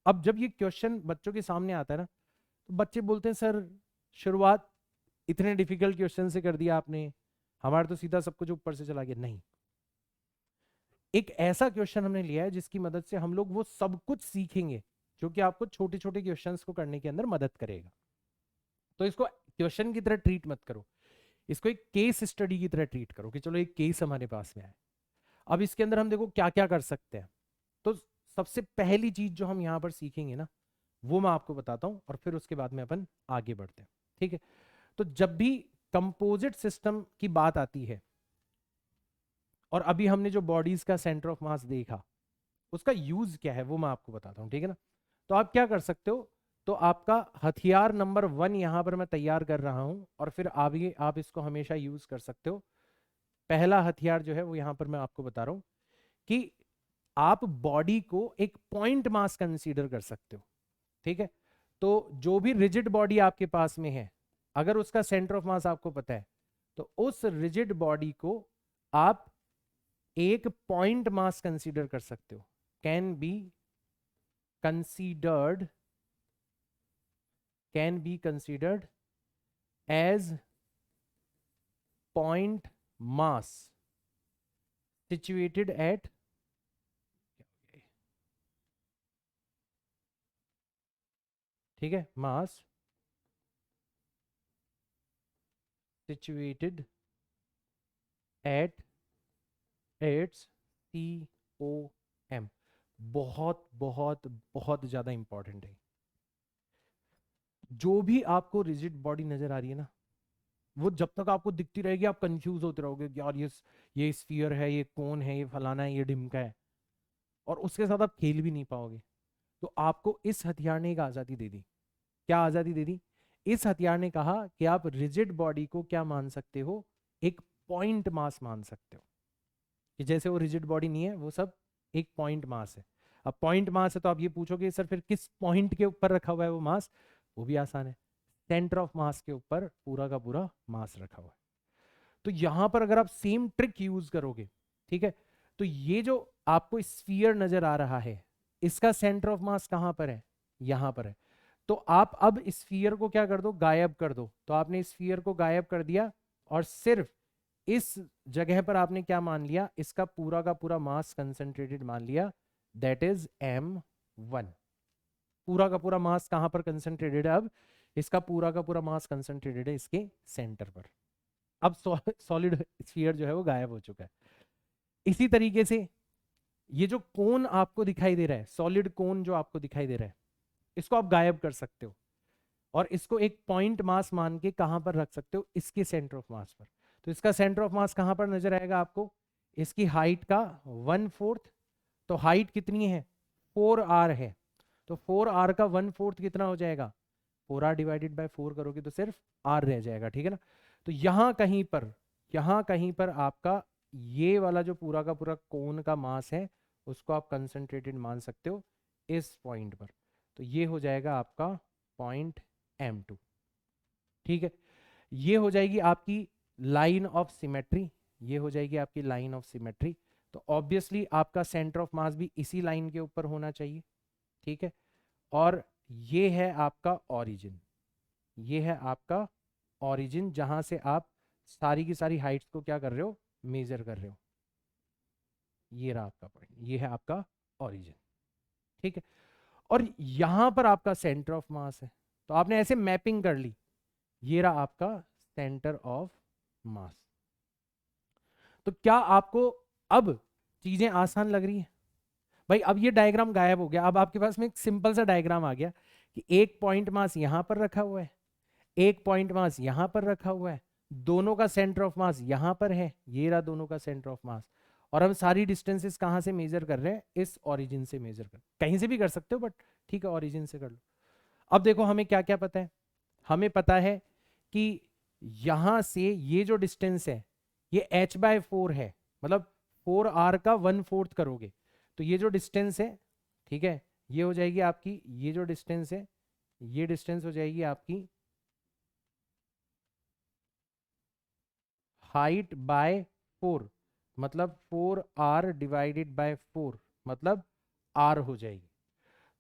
अब जब ये क्वेश्चन बच्चों के सामने आता है ना, तो बच्चे बोलते हैं सर शुरुआत इतने डिफिकल्ट क्वेश्चन से कर दिया आपने, हमारा तो सीधा सब कुछ ऊपर से चला गया। नहीं, एक ऐसा क्वेश्चन हमने लिया है जिसकी मदद से हम लोग वो सब कुछ सीखेंगे जो कि आपको छोटे छोटे क्वेश्चंस को करने के अंदर मदद करेगा। तो इसको क्वेश्चन की तरह ट्रीट मत करो, इसको एक केस स्टडी की तरह ट्रीट करो कि चलो एक केस हमारे पास में आए, अब इसके अंदर हम देखो क्या क्या कर सकते हैं। तो सबसे पहली चीज जो हम यहाँ पर सीखेंगे ना वो मैं आपको बताता हूँ और फिर उसके बाद में अपन आगे बढ़ते हैं, ठीक है। तो जब भी कंपोजिट सिस्टम की बात आती है, और अभी हमने जो बॉडीज का सेंटर ऑफ मास देखा उसका यूज क्या है वो मैं आपको बताता हूँ, ठीक है ना। तो आप क्या कर सकते हो, तो आपका हथियार नंबर 1 यहां पर मैं तैयार कर रहा हूं और फिर आगे आप इसको हमेशा यूज कर सकते हो। पहला हथियार जो है वो यहां पर मैं आपको बता रहा हूं कि आप बॉडी को एक पॉइंट मास कंसीडर कर सकते हो, ठीक है। तो जो भी रिजिड बॉडी आपके पास में है, अगर उसका सेंटर ऑफ मास आपको पता है तो उस रिजिड बॉडी को आप एक पॉइंट मास कंसीडर कर सकते हो, can be considered, can be considered as point mass situated at, ठीक है, मास situated at its COM। बहुत बहुत बहुत ज्यादा इंपॉर्टेंट है। जो भी आपको रिजिड बॉडी नजर आ रही है ना, वो जब तक आपको दिखती रहेगी आप कंफ्यूज होते रहोगे कि यार ये स्फीयर है, ये कोन है, ये फलाना है, ये ढिमका है, और उसके साथ आप खेल भी नहीं पाओगे। तो आपको इस हथियार ने एक आजादी दे दी। क्या आजादी दे दी? इस हथियार ने कहा कि आप रिजिड बॉडी को क्या मान सकते हो, एक पॉइंट मास मान सकते हो, कि जैसे वो रिजिड बॉडी नहीं है, वो सब एक पॉइंट मास है। अब पॉइंट मास है तो आप ये पूछोगे सर फिर किस पॉइंट के ऊपर रखा हुआ है वो मास? वो भी आसान है, सेंटर ऑफ मास के ऊपर पूरा का पूरा मास रखा हुआ है। तो यहां पर अगर आप सेम ट्रिक यूज करोगे, ठीक है, तो ये जो आपको स्फीयर नजर आ रहा है, इसका सेंटर ऑफ मास कहां पर है? यहां पर है। तो आप अब स्फीयर को क्या कर दो, गायब कर दो। तो आपने स्फीयर को गायब कर दिया और सिर्फ इस जगह पर आपने क्या मान लिया, इसका पूरा का पूरा मास कंसंट्रेटेड मान लिया, दैट इज m1। पूरा का पूरा मास कहां पर कंसंट्रेटेड है? अब इसका पूरा का पूरा मास कंसंट्रेटेड है इसके सेंटर पर। अब सॉलिड स्फीयर जो है वो गायब हो चुका है। इसी तरीके से ये जो कोन आपको दिखाई दे रहा है, सॉलिड कोन जो आपको दिखाई दे रहा है, इसको आप गायब कर सकते हो और इसको एक पॉइंट मास मान के कहां पर रख सकते हो, इसके सेंटर ऑफ मास पर। तो इसका सेंटर ऑफ मास कहां पर नजर आएगा आपको? इसकी हाइट का 1/4। तो हाइट कितनी है? 4r है। तो 4r का 1/4 कितना हो जाएगा? 4r डिवाइडेड बाय 4 करोगे तो सिर्फ r रह जाएगा, ठीक है ना। तो यहां कहीं पर आपका ये वाला जो पूरा का पूरा कोन का मास है, उसको आप कंसंट्रेटेड मान सकते हो इस पॉइंट पर। तो ये हो जाएगा आपका पॉइंट m2, ठीक है। ये हो जाएगी आपकी लाइन ऑफ सिमेट्री, ये हो जाएगी आपकी लाइन ऑफ सिमेट्री। तो ऑब्वियसली आपका सेंटर ऑफ मास भी इसी लाइन के ऊपर होना चाहिए, ठीक है। और ये है आपका ओरिजिन, ये है आपका ओरिजिन जहां से आप सारी की सारी हाइट्स को क्या कर रहे हो, मेजर कर रहे हो। ये रहा आपका पॉइंट, ये है आपका ओरिजिन, ठीक है। और यहां पर आपका सेंटर ऑफ मास है। तो आपने ऐसे मैपिंग कर ली, ये रहा आपका सेंटर ऑफ मास। तो क्या आपको अब चीजें आसान लग रही है? भाई अब ये डायग्राम गायब हो गया, अब आपके पास में एक सिंपल सा डायग्राम आ गया कि एक पॉइंट मास यहां पर रखा हुआ है, एक पॉइंट मास यहां पर रखा हुआ है, दोनों का सेंटर ऑफ मास यहां पर है, ये रहा दोनों का सेंटर ऑफ मास। और हम सारी डिस्टेंसेस कहां से मेजर कर रहे हैं? इस ओरिजिन से मेजर कर, कहीं से भी कर सकते हो बट ठीक है ओरिजिन से कर लो। अब देखो हमें क्या क्या पता है। हमें पता है कि यहां से ये जो डिस्टेंस है ये h/4 है, मतलब 4r का 1/4 करोगे तो ये जो डिस्टेंस है, ठीक है, ये हो जाएगी आपकी, ये जो डिस्टेंस है ये डिस्टेंस हो जाएगी आपकी हाइट बाय 4, मतलब 4r डिवाइडेड बाय 4, मतलब r हो जाएगी।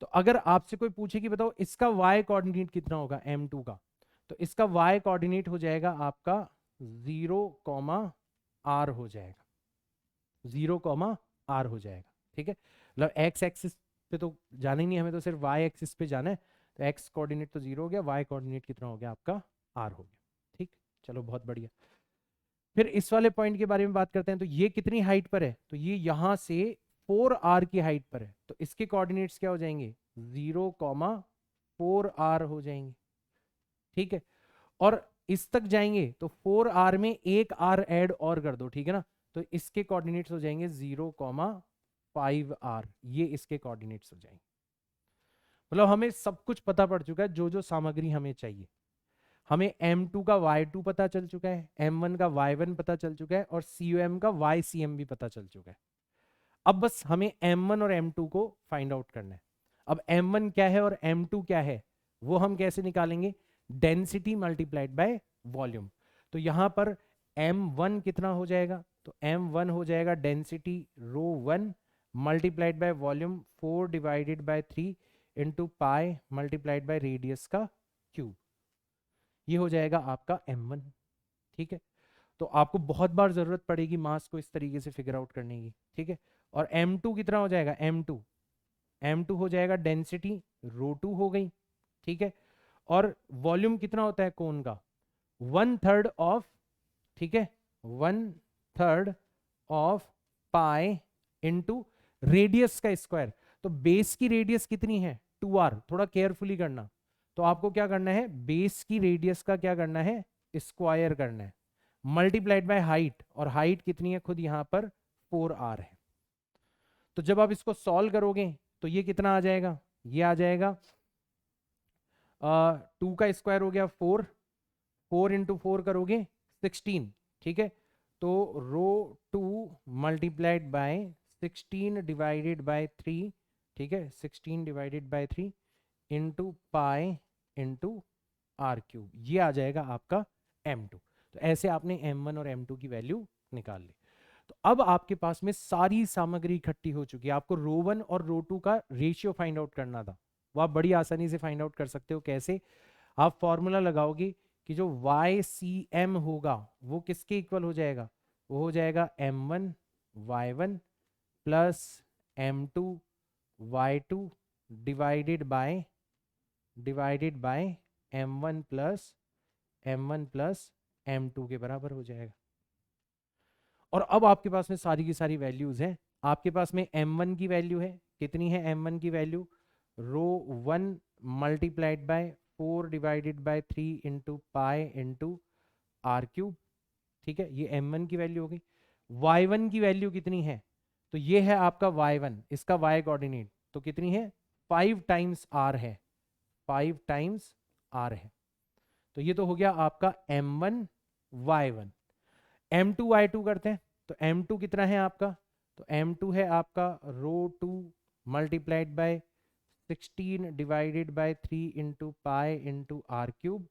तो अगर आपसे कोई पूछे कि बताओ इसका y कोऑर्डिनेट कितना होगा m2 का, तो इसका y कोऑर्डिनेट हो जाएगा आपका 0, r हो जाएगा, 0, r हो जाएगा, ठीक है। मतलब x एक्सिस पे तो जाना ही नहीं हमें, तो सिर्फ y एक्सिस पे जाना है। तो x कोऑर्डिनेट तो 0 हो गया, y कोऑर्डिनेट कितना हो गया आपका? r हो गया, ठीक। चलो बहुत बढ़िया। फिर इस वाले पॉइंट के बारे में बात करते हैं। तो ये कितनी हाइट पर है? तो ये यहां से 4r की हाइट पर है, तो इसके कोऑर्डिनेट्स क्या हो जाएंगे? 0, 4r हो जाएंगे, ठीक है। और इस तक जाएंगे तो 4r में एक r ऐड और कर दो, ठीक है ना। तो इसके कोऑर्डिनेट्स हो जाएंगे 0, 5r, ये इसके कोऑर्डिनेट्स हो जाएंगे। मतलब हमें सब कुछ पता पड़ चुका है, जो जो सामग्री हमें चाहिए। हमें m2 का y2 पता चल चुका है, m1 का y1 पता चल चुका है और com का ycm भी पता चल चुका है। अब बस हमें m1 और m2 को फाइंड आउट करना है। अब m1 क्या है और m2 क्या है वो हम कैसे निकालेंगे? Density multiplied by volume. तो यहां पर m1 कितना हो जाएगा? तो m1 हो जाएगा density ρ1 multiplied by volume 4 divided by 3 into pi multiplied by radius का क्यूब। ये हो जाएगा आपका m1, ठीक है। तो आपको बहुत बार जरूरत पड़ेगी मास को इस तरीके से फिगर आउट करने की, ठीक है। और m2 कितना हो जाएगा? m2 हो जाएगा डेंसिटी ρ2 हो गई, ठीक है। और वॉल्यूम कितना होता है कोन का? 1/3 ऑफ, ठीक है, 1/3 ऑफ पाई इंटू रेडियस का स्क्वायर। तो बेस की रेडियस कितनी है? 2r, थोड़ा केयरफुली करना। तो आपको क्या करना है, बेस की रेडियस का क्या करना है, स्क्वायर करना है, मल्टीप्लाइड बाय हाइट, और हाइट कितनी है खुद यहाँ पर 4r है। तो जब आप इसको सॉल्व करोगे तो ये कितना आ जाएगा, ये आ जाएगा 2 का स्क्वायर हो गया 4, 4 इंटू 4 करोगे 16, ठीक है। तो rho 2 multiplied by 16 divided by 3, ठीक है, 16 divided by 3 into pi into R cube, ये आ जाएगा आपका m2। तो ऐसे आपने m1 और m2 की वैल्यू निकाल ली। तो अब आपके पास में सारी सामग्री इकट्ठी हो चुकी है, आपको रो 1 और रो 2 का रेशियो फाइंड आउट करना था, वो आप बड़ी आसानी से फाइंड आउट कर सकते हो। कैसे, आप फॉर्मूला लगाओगे कि जो YCM होगा वो किसके इक्वल हो जाएगा, वो हो जाएगा m1 y1 plus m2 y2 divided by m1 plus m2 के बराबर हो जाएगा। और अब आपके पास में सारी की सारी वैल्यूज हैं। आपके पास में m1 की वैल्यू है, कितनी है m1 की value, rho 1 multiplied by 4 divided by 3 into pi into R cube, ठीक है, ये m1 की वैल्यू हो गई। y1 की वैल्यू कितनी है, तो ये है आपका y1, इसका y कोऑर्डिनेट तो कितनी है 5 टाइम्स r है, 5 टाइम्स r है। तो ये तो हो गया आपका m1 y1। m2 y2 करते हैं, तो m2 कितना है आपका, तो m2 है आपका rho 2 multiplied by 16 divided by 3 into pi into R cube,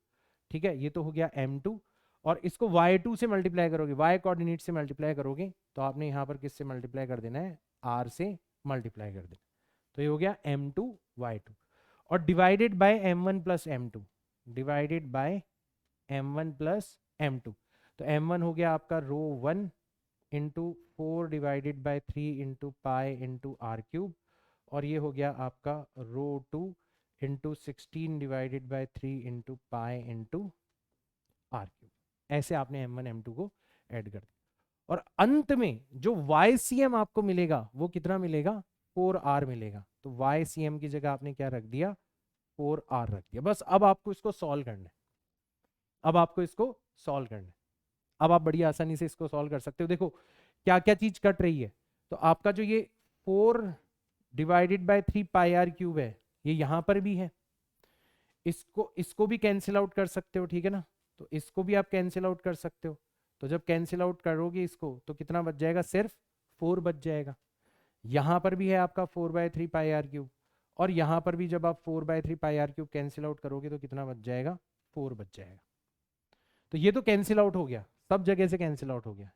ठीक है, ये तो हो गया m2। और इसको y2 से मल्टीप्लाई करोगे, y कोऑर्डिनेट से मल्टीप्लाई करोगे, तो आपने यहाँ पर किससे मल्टीप्लाई कर देना है, r से मल्टीप्लाई कर देना। तो ये हो गया m2 y2, और divided by m1 plus m2, divided by m1 plus m2। तो m1 हो गया आपका rho 1 into 4 divided by 3 into pi into R cube, और ये हो गया आपका rho 2 into 16 divided by 3 into pi into R cube. ऐसे आपने m1 m2 को ऐड कर दिया, और अंत में जो YCM आपको मिलेगा वो कितना मिलेगा, 4r मिलेगा। तो YCM की जगह आपने क्या रख दिया, 4r रख दिया। बस अब आपको इसको सॉल्व करना है, अब आपको इसको सॉल्व करना है। अब आप बड़ी आसानी से इसको सॉल्व कर सकते हो। देखो क्या क्या चीज कट रही है, तो आपका जो ये 4 divided by 3 pi R cube है, ये यहां पर भी है, इसको भी कैंसिल आउट कर सकते हो, ठीक है ना, तो इसको भी आप कैंसिल आउट कर सकते हो। तो जब कैंसिल आउट करोगे इसको तो कितना बच जाएगा, सिर्फ 4 बच जाएगा। यहां पर भी है आपका 4/3 पाई आर क्यूब, और यहां पर भी जब आप 4/3 पाई आर क्यूब कैंसिल आउट करोगे तो कितना बच जाएगा, 4 बच जाएगा। तो ये तो कैंसिल आउट हो गया, सब जगह से कैंसिल आउट हो गया,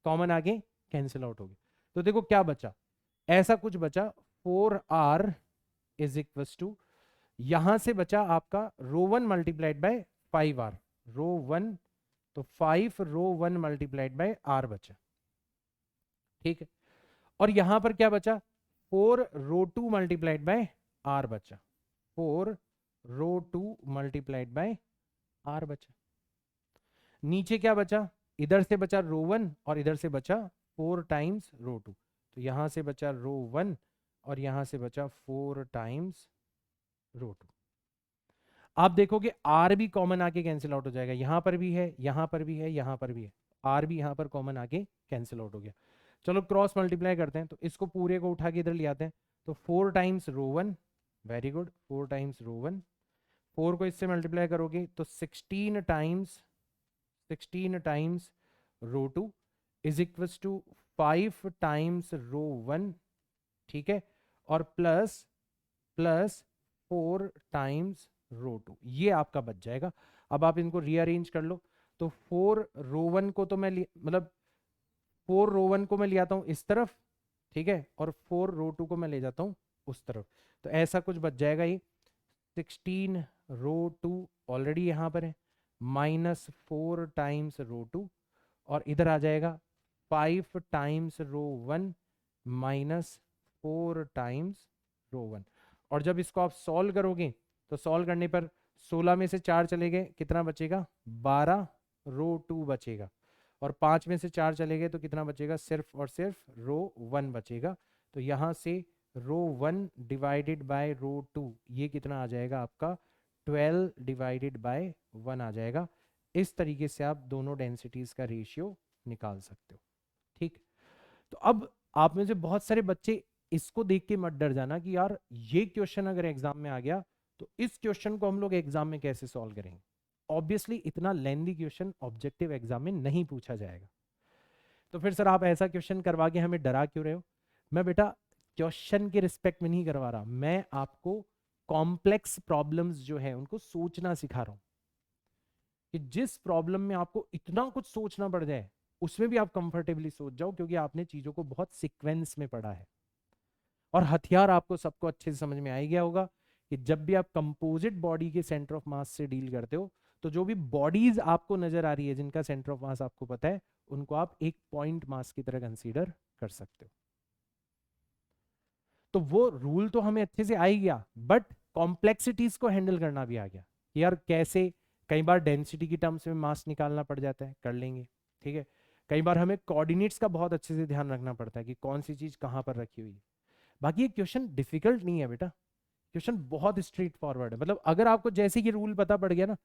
कॉमन आगे कैंसिल आउट हो गया। तो देखो क्या बचा, ऐसा कुछ बचा 4r इज इक्वल टू, यहां से बचा आपका रो 1 मल्टीप्लाइड बाय 5r, रो 1 तो 5 रो 1 मल्टीप्लाइड बाय r बचा, ठीक है। और यहां पर क्या बचा, 4 रो 2 मल्टीप्लाइड बाय r बचा, 4 रो 2 मल्टीप्लाइड बाय r बचा। नीचे क्या बचा, इधर से बचा रो 1 और इधर से बचा 4 टाइम्स रो 2, तो यहां से बचा रो 1 और यहां से बचा 4 टाइम्स रो 2। आप देखोगे आर भी कॉमन आके कैंसिल आउट हो जाएगा, यहां पर भी है, यहां पर भी है, यहां पर भी है, आर भी यहां पर कॉमन आके कैंसिल आउट हो गया। चलो क्रॉस मल्टीप्लाई करते हैं, तो इसको पूरे को उठा के इधर ले आते हैं, तो 4 times rho 1, very good, 4 times rho 1, 4 को इससे मल्टीप्लाई करोगे तो 16 times rho 2 is equals to 5 times rho 1, ठीक है, और प्लस 4 टाइम्स रो 2, ये आपका बच जाएगा। अब आप इनको रीअरेंज कर लो, तो 4 रो 1 को तो मैं मतलब 4 रो 1 को मैं ले आता हूं इस तरफ, ठीक है, और 4 रो 2 को मैं ले जाता हूं उस तरफ, तो ऐसा कुछ बच जाएगा। ये 16 रो 2 ऑलरेडी यहां पर है, माइनस 4 टाइम्स रो 2, और इधर आ जाएगा 5 times rho 1 minus 4 times rho 1। और जब इसको आप सॉल्व करोगे तो सॉल्व करने पर 16 में से 4 चले गए, कितना बचेगा, 12 रो 2 बचेगा, और 5 में से 4 चले गए तो कितना बचेगा, सिर्फ और सिर्फ रो 1 बचेगा। तो यहाँ से रो 1 डिवाइडेड बाय रो 2, ये कितना आ जाएगा आपका 12 डिवाइडेड बाय 1 आ जाएगा। इस तरीके से आप दोनों डेंसिटीज का रेशियो निकाल सकते हो। ठीक, तो अब आप में से बहुत सारे बच्चे इसको देख के मत डर जाना कि यार ये क्वेश्चन अगर एग्जाम में आ गया तो इस क्वेश्चन को हम लोग एग्जाम में कैसे सॉल्व करेंगे। ऑब्वियसली इतना लेंथी क्वेश्चन ऑब्जेक्टिव एग्जाम में नहीं पूछा जाएगा। तो फिर सर आप ऐसा क्वेश्चन करवा के हमें डरा क्यों रहे हो? मैं बेटा क्वेश्चन के रिस्पेक्ट में नहीं करवा रहा, मैं आपको कॉम्प्लेक्स प्रॉब्लम्स जो है उनको सोचना सिखा रहा हूं कि जिस प्रॉब्लम में आपको इतना कुछ सोचना पड़ जाए उसमें भी आप कंफर्टेबली सोच जाओ, क्योंकि आपने चीजों को बहुत सीक्वेंस में पढ़ा है। और हथियार आपको सबको अच्छे से समझ में आ ही गया होगा कि जब भी आप कंपोजिट बॉडी के सेंटर ऑफ मास से डील करते हो तो जो भी बॉडीज आपको नजर आ रही है जिनका सेंटर ऑफ मास आपको पता है, उनको आप एक पॉइंट मास की तरह कंसीडर कर सकते हो। तो वो रूल तो हमें अच्छे से आ ही गया, बट कॉम्प्लेक्सिटीज को हैंडल करना भी आ गया कि यार कैसे कई बार डेंसिटी की टर्म्स में मास निकालना पड़ जाता है, कर लेंगे। ठीक है, कई बार हमें कोऑर्डिनेट्स का बहुत अच्छे से ध्यान रखना पड़ता है कि कौन सी चीज कहां पर रखी हुई है। बाकी ये क्वेश्चन डिफिकल्ट नहीं है बेटा, क्वेश्चन बहुत स्ट्रेट फॉरवर्ड है। मतलब अगर आपको जैसे ये रूल पता पड़ गया ना,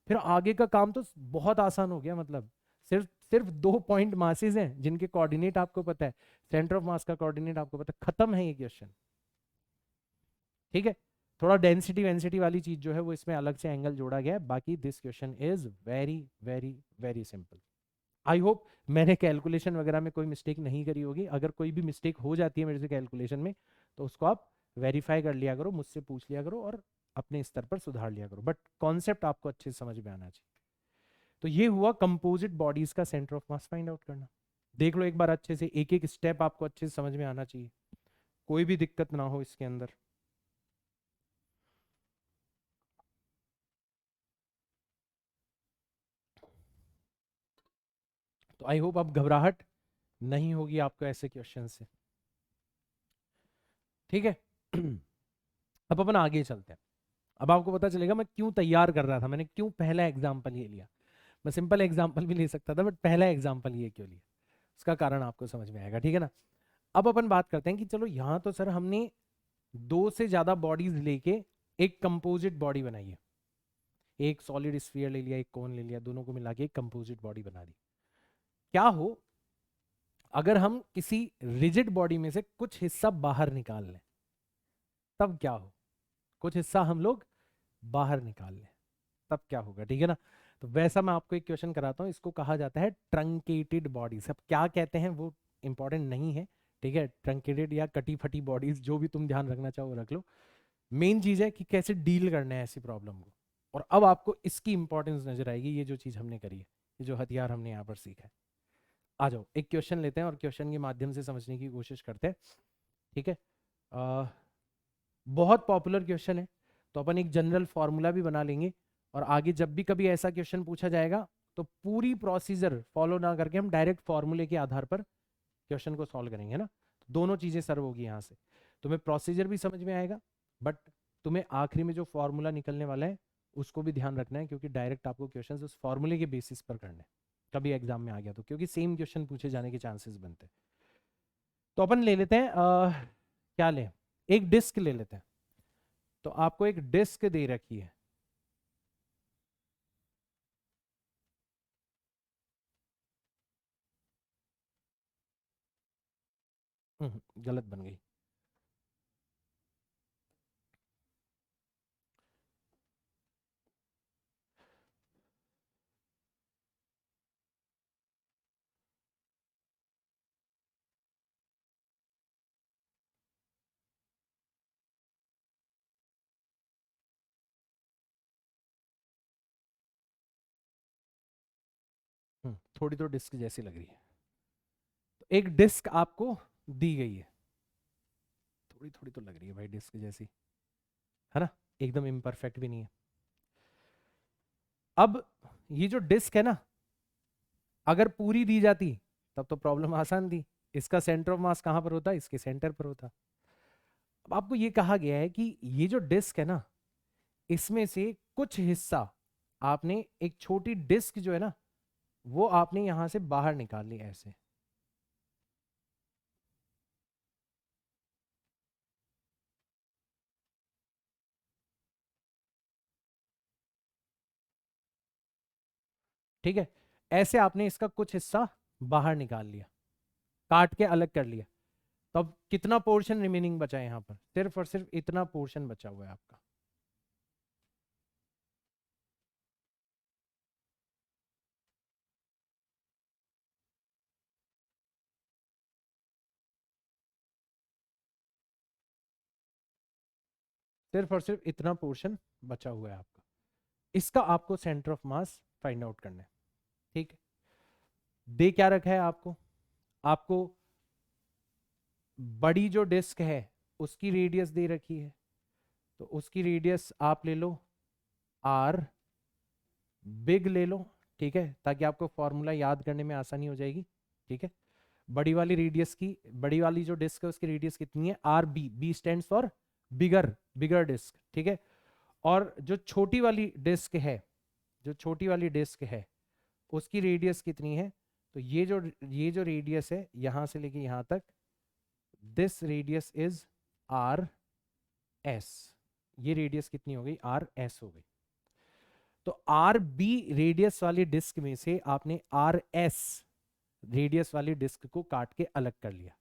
फिर आगे का काम तो बहुत आसान हो गया। मतलब सिर्फ सिर्फ 2 पॉइंट मासेस हैं जिनके कोऑर्डिनेट आपको पता है, सेंटर ऑफ मास का कोऑर्डिनेट आपको पता है, खत्म है ये क्वेश्चन। ठीक है, थोड़ा डेंसिटी वेंसिटी वाली चीज जो है वो इसमें अलग से एंगल जोड़ा गया है, बाकी this question is very very very simple. I hope मैंने कैलकुलेशन वगैरह में कोई मिस्टेक नहीं करी होगी। अगर कोई भी मिस्टेक हो जाती है मेरे से कैलकुलेशन में तो उसको आप वेरीफाई कर लिया करो, मुझसे पूछ लिया करो और अपने स्तर पर सुधार लिया करो, बट कॉन्सेप्ट आपको अच्छे से समझ में आना चाहिए। तो ये हुआ कंपोजिट बॉडीज का centre of mass find out करना। देख लो एक बार अच्छे से, एक एक स्टेप आपको अच्छे से समझ में आना चाहिए, कोई भी दिक्कत ना हो इसके अंदर। तो आई होप अब घबराहट नहीं होगी आपको ऐसे क्वेश्चन से। ठीक है अब अपन आगे चलते हैं। अब आपको पता चलेगा मैं क्यों तैयार कर रहा था, मैंने क्यों पहला एग्जाम्पल ये लिया। मैं सिंपल एग्जाम्पल भी ले सकता था, बट पहला एग्जाम्पल ये क्यों लिया, उसका कारण आपको समझ में आएगा। ठीक है ना, अब अपन बात करते हैं कि चलो यहाँ तो सर हमने दो से ज्यादा बॉडीज लेके एक कंपोजिट बॉडी बनाई है, एक सॉलिड स्फीयर ले लिया, एक कोन ले लिया, दोनों को मिला के एक कंपोजिट बॉडी बना दी। क्या हो अगर हम किसी रिजिड बॉडी में से कुछ हिस्सा बाहर निकाल लें, तब क्या हो? कुछ हिस्सा हम लोग बाहर निकाल लें तब क्या होगा? ठीक है ना, तो वैसा मैं आपको एक क्वेश्चन कराता हूँ, इसको कहा जाता है ट्रंकेटेड बॉडीज। अब क्या कहते हैं वो इंपॉर्टेंट नहीं है, ठीक है, ट्रंकेटेड या कटी फटी बॉडीज जो भी तुम ध्यान रखना चाहो रख लो। मेन चीज है कि कैसे डील करना है ऐसी प्रॉब्लम को। और अब आपको इसकी इंपॉर्टेंस नजर आएगी, ये जो चीज हमने करी है, ये जो हथियार हमने यहाँ पर सीखा है। आ जाओ एक क्वेश्चन लेते हैं और क्वेश्चन के माध्यम से समझने की कोशिश करते हैं। ठीक है, अ, बहुत पॉपुलर क्वेश्चन है, तो अपन एक जनरल फॉर्मूला भी बना लेंगे और आगे जब भी कभी ऐसा क्वेश्चन पूछा जाएगा तो पूरी प्रोसीजर फॉलो ना करके हम डायरेक्ट फॉर्मूले के आधार पर क्वेश्चन को सॉल्व करेंगे ना। तो दोनों चीजें सर्व होगी यहाँ से, तुम्हें प्रोसीजर भी समझ में आएगा, बट तुम्हें आखिरी में जो फॉर्मूला निकलने वाला है उसको भी ध्यान रखना है, क्योंकि डायरेक्ट आपको क्वेश्चन उस फॉर्मूले के बेसिस पर करने हैं कभी एग्जाम में आ गया तो, क्योंकि सेम क्वेश्चन पूछे जाने के चांसेस बनते हैं। तो अपन ले लेते हैं क्या लें, एक डिस्क ले लेते हैं। तो आपको एक डिस्क दे रखी है, गलत बन गई। थोड़ी तो डिस्क जैसी लग रही है। तो एक डिस्क आपको दी गई है, थोड़ी थोड़ी तो लग रही है भाई डिस्क जैसी, है ना, एकदम इम्परफेक्ट भी नहीं है। अब ये जो डिस्क है ना, अगर पूरी दी जाती तब तो प्रॉब्लम आसान थी, इसका सेंटर ऑफ मास कहां पर होता, इसके सेंटर पर होता। अब आपको ये कहा गया है कि ये जो डिस्क है ना, इसमें से कुछ हिस्सा आपने, एक छोटी डिस्क जो है ना वो आपने यहां से बाहर निकाल ली ऐसे। ठीक है, ऐसे आपने इसका कुछ हिस्सा बाहर निकाल लिया, काट के अलग कर लिया, तो अब कितना पोर्शन रिमेनिंग बचा है यहाँ पर? सिर्फ और सिर्फ इतना पोर्शन बचा हुआ है आपका। सिर्फ और सिर्फ इतना पोर्शन बचा हुआ है आपका, इसका आपको centre of mass find out करना है। ठीक है, दे क्या रखा है आपको? आपको बड़ी जो डिस्क है उसकी रेडियस दे रखी है, तो उसकी रेडियस आप ले लो आर, बिग ले लो, ठीक है, ताकि आपको फॉर्मूला याद करने में आसानी हो जाएगी। ठीक है, बड़ी वाली रेडियस की, बड़ी वाली जो डिस्क है उसकी रेडियस कितनी है? R B, B stands for bigger, bigger disc. ठीक है, और जो छोटी वाली डिस्क है, जो छोटी वाली डिस्क है उसकी रेडियस कितनी है? तो ये जो रेडियस है यहां से लेके यहां तक, this radius is are S. ये रेडियस कितनी हो गई? आर एस हो गई। तो आर बी रेडियस वाली डिस्क में से आपने आर एस रेडियस वाली डिस्क को काट के अलग कर लिया।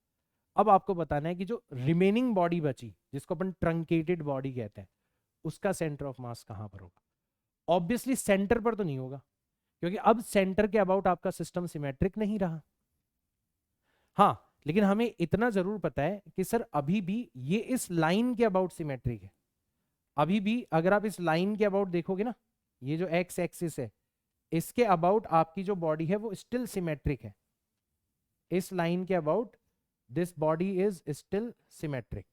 अब आपको बताना है कि जो रिमेनिंग बॉडी बची, जिसको अपन ट्रंकेटेड बॉडी कहते हैं, उसका सेंटर ऑफ मास कहां पर होगा? ऑब्वियसली सेंटर पर तो नहीं होगा, क्योंकि अब सेंटर के अबाउट आपका सिस्टम सिमेट्रिक नहीं रहा। हाँ, लेकिन हमें इतना जरूर पता है कि सर अभी भी ये इस लाइन के अबाउट सिमेट्रिक है। अभी भी अगर आप इस लाइन के अबाउट देखोगे ना, ये जो एक्स एक्सिस है इसके अबाउट आपकी जो बॉडी है वो स्टिल सिमेट्रिक है। इस लाइन के about this body is still symmetric.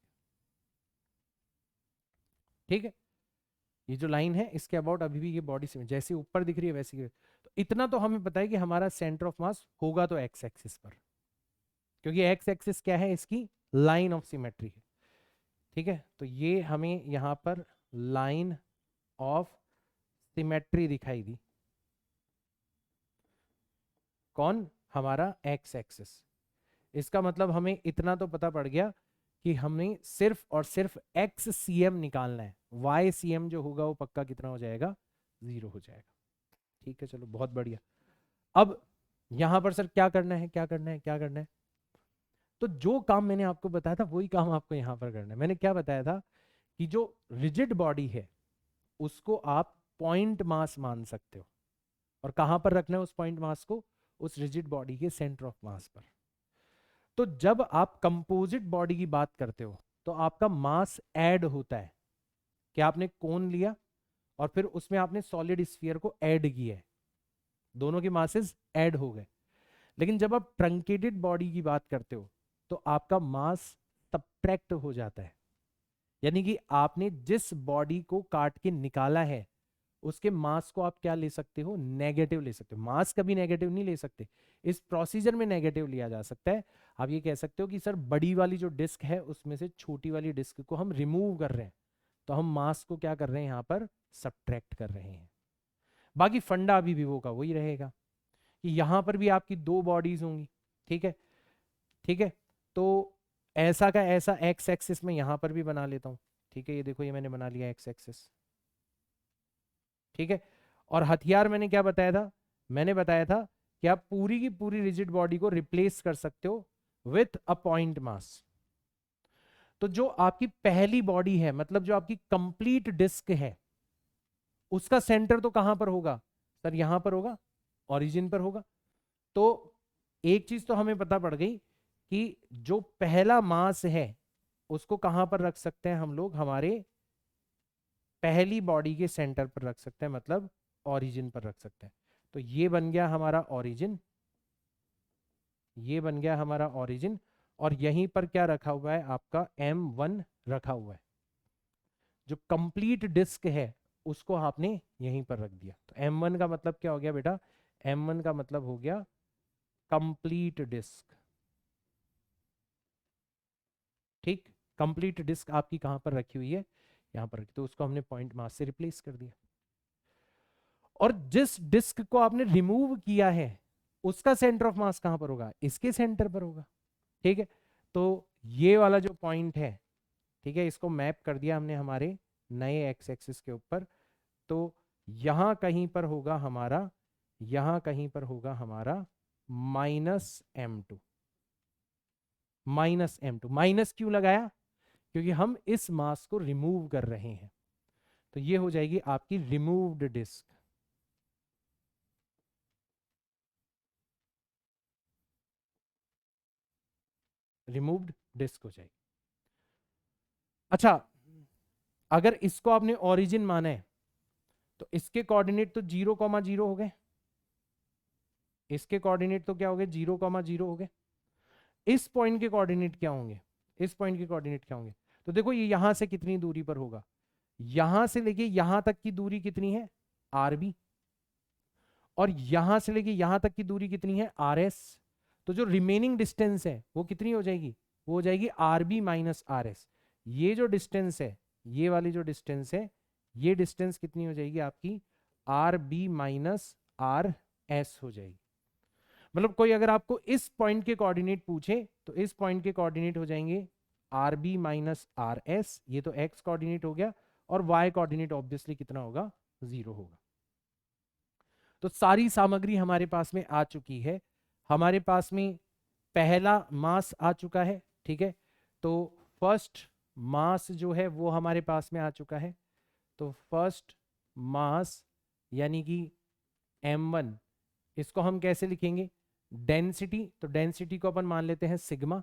ठीक है, ये जो लाइन है इसके अबाउट अभी भी ये बॉडी जैसे ऊपर दिख रही है वैसी। तो इतना तो हमें पता है कि हमारा सेंटर ऑफ मास होगा तो एक्स एक्सिस पर, क्योंकि एक्स एक्सिस क्या है? इसकी लाइन ऑफ सिमेट्री है। ठीक है, तो ये हमें यहां पर लाइन ऑफ सिमेट्री दिखाई दी। कौन? हमारा एक्स एक्सिस। इसका मतलब हमें इतना तो पता पड़ गया कि हमें सिर्फ और सिर्फ एक्स सी एम निकालना है, वाई सी एम जो होगा वो पक्का कितना हो जाएगा? 0 हो जाएगा। ठीक है, चलो बहुत बढ़िया। अब यहां पर सर क्या करना है, क्या करना है, क्या करना है? तो जो काम मैंने आपको बताया था वही काम आपको यहां पर करना है। मैंने क्या बताया था कि जो रिजिड बॉडी है उसको आप पॉइंट मास मान सकते हो, और कहां पर रखना है उस पॉइंट मास को? उस रिजिड बॉडी के सेंटर ऑफ मास पर। तो जब आप कंपोजिट बॉडी की बात करते हो तो आपका मास ऐड होता है कि आपने कोन लिया और फिर उसमें आपने सॉलिड स्फीयर को ऐड किया है, दोनों के मासेस ऐड हो गए। लेकिन जब आप ट्रंकेटेड बॉडी की बात करते हो तो आपका मास सब्ट्रैक्ट हो जाता है, यानी कि आपने जिस बॉडी को काट के निकाला है उसके मास को आप क्या ले सकते हो? नेगेटिव ले सकते हो। मास कभी नेगेटिव नहीं ले सकते, इस प्रोसीजर में नेगेटिव लिया जा सकता है। आप ये कह सकते हो कि सर बड़ी वाली जो डिस्क है उसमें से छोटी वाली डिस्क को हम रिमूव कर रहे हैं, तो हम मास को क्या कर रहे हैं? यहाँ पर सब्ट्रैक्ट कर रहे हैं। बाकी फंडा अभी भी वो का वही रहेगा कि यहां पर भी आपकी दो बॉडीज होंगी। ठीक है, ठीक है, तो ऐसा का ऐसा एक्स एक्सिस में यहां पर भी बना लेता हूं। ठीक है, ये देखो ये मैंने बना लिया एक्स एक्सिस। ठीक है, और हथियार मैंने क्या बताया था? मैंने बताया था कि आप पूरी की पूरी रिजिड बॉडी को रिप्लेस कर सकते हो विथ अ पॉइंट मास। तो जो आपकी पहली बॉडी है, मतलब जो आपकी कंप्लीट डिस्क है, उसका सेंटर तो कहां पर होगा? सर यहां पर होगा, ओरिजिन पर होगा। तो एक चीज तो हमें पता पड़ गई कि जो पहला मास है उसको कहां पर रख सकते हैं हम लोग? हमारे पहली बॉडी के सेंटर पर रख सकते हैं, मतलब ओरिजिन पर रख सकते हैं। तो ये बन गया हमारा ओरिजिन, ये बन गया हमारा ओरिजिन, और यहीं पर क्या रखा हुआ है? आपका M1 रखा हुआ है। जो कंप्लीट डिस्क है उसको आपने यहीं पर रख दिया। तो M1 का मतलब क्या हो गया बेटा? M1 का मतलब हो गया कंप्लीट डिस्क। ठीक, कंप्लीट डिस्क आपकी कहां पर रखी हुई है? यहां पर रखी, तो उसको हमने पॉइंट मास से रिप्लेस कर दिया। और जिस डिस्क को आपने रिमूव किया है उसका सेंटर ऑफ मास कहां पर होगा? इसके सेंटर पर होगा। ठीक है, तो ये वाला जो पॉइंट है, ठीक है, इसको मैप कर दिया हमने हमारे नए एक्स एक्सिस के ऊपर। तो यहां कहीं पर होगा हमारा यहां कहीं पर होगा हमारा -m2। -m2 माइनस क्यों लगाया? क्योंकि हम इस मास को रिमूव कर रहे हैं। तो ये हो जाएगी आपकी रिमूव्ड डिस्क। रिमूव्ड डिस्क हो जाएगी। अच्छा, अगर इसको आपने ओरिजिन माना है तो इसके कोऑर्डिनेट तो 0,0 हो गए। इसके कोऑर्डिनेट तो क्या हो गए? 0,0 हो गए। इस पॉइंट के कोऑर्डिनेट क्या होंगे? इस पॉइंट के कोऑर्डिनेट क्या होंगे? तो देखो ये यहां से कितनी दूरी पर होगा? यहां से लेके यहां तक की दूरी कितनी है? RB। और यहां से लेके यहां तक की दूरी कितनी है? RS। तो जो रिमेनिंग डिस्टेंस है वो कितनी हो जाएगी? वो हो जाएगी RB माइनस RS। ये जो डिस्टेंस है, ये वाली जो डिस्टेंस है, ये डिस्टेंस कितनी हो जाएगी आपकी? RB माइनस RS हो जाएगी। मतलब कोई अगर आपको इस पॉइंट के कोऑर्डिनेट पूछे तो इस पॉइंट के कोऑर्डिनेट हो जाएंगे RB माइनस RS। ये तो x कोऑर्डिनेट हो गया। और y कोऑर्डिनेट ऑब्वियसली कितना होगा? 0 होगा। तो सारी सामग्री हमारे पास में आ चुकी है। हमारे पास में पहला मास आ चुका है, ठीक है। तो फर्स्ट मास जो है वो हमारे पास में आ चुका है। तो फर्स्ट मास यानी कि m1, इसको हम कैसे लिखेंगे? डेंसिटी। तो डेंसिटी को अपन मान लेते हैं सिग्मा।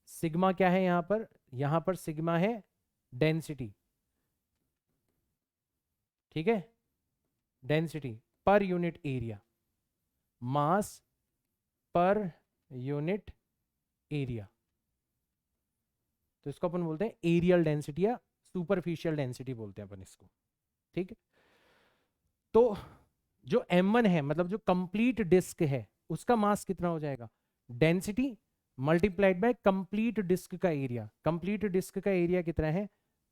सिग्मा क्या है यहां पर? यहां पर सिग्मा है डेंसिटी, ठीक है। डेंसिटी पर यूनिट एरिया, मास पर यूनिट एरिया। तो इसको अपन बोलते हैं एरियल डेंसिटी या सुपरफिशियल डेंसिटी बोलते हैं अपन इसको, ठीक है। तो जो m1 है, मतलब जो कंप्लीट डिस्क है, उसका मास कितना हो जाएगा? Density multiplied by complete disc का एरिया। कंप्लीट डिस्क का एरिया कितना है?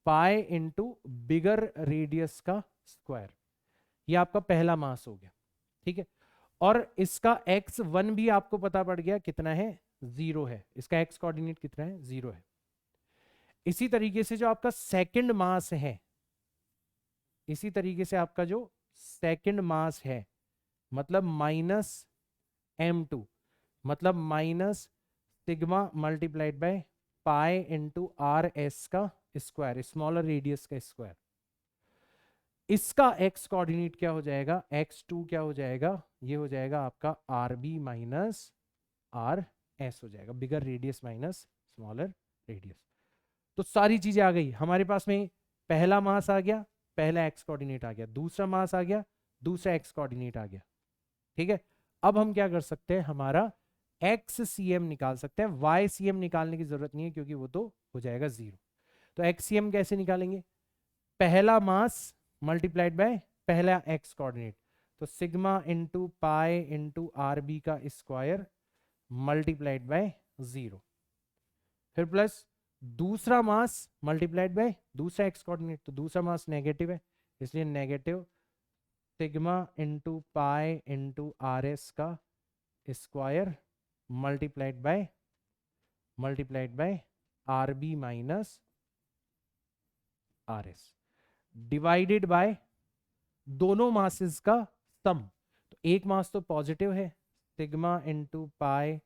पाई इंटू बिगर रेडियस का स्क्वायर। ये आपका पहला मास हो गया, ठीक है। और इसका x1 भी आपको पता पड़ गया कितना है? 0 है। इसका x कोऑर्डिनेट कितना है? 0 है। इसी तरीके से जो आपका सेकंड मास है, इसी तरीके से आपका जो सेकंड मास है, मतलब -m2, मतलब minus sigma multiplied by pi into RS का स्क्वायर, स्मॉलर रेडियस का स्क्वायर। इसका x कोऑर्डिनेट क्या हो जाएगा? x2 क्या हो जाएगा? ये हो जाएगा आपका RB माइनस RS हो जाएगा, बिगर रेडियस माइनस स्मॉलर रेडियस। तो सारी चीजें आ गई हमारे पास में। पहला मास आ गया, पहला x कोऑर्डिनेट आ गया। दूसरा मास आ गया, दूसरा x कोऑर्डिनेट आ गया, ठीक है। अब हम क्या कर सकते हैं? हमारा XCM निकाल सकते हैं। YCM निकालने की जरूरत नहीं है क्योंकि वो तो हो जाएगा 0। तो XCM कैसे निकालेंगे? पहला मास मल्टीप्लाइड बाय पहला x कोऑर्डिनेट। तो sigma into pi into RB का स्क्वायर मल्टीप्लाइड बाय 0। फिर प्लस दूसरा मास मल्टीप्लाइड बाय दूसरा x कोऑर्डिनेट। तो दूसरा मास नेगेटिव है, इसलिए negative sigma into pi into RS का square multiplied by RB minus RS divided by दोनों मासेस का सम। तो एक मास तो पॉजिटिव है, sigma into pi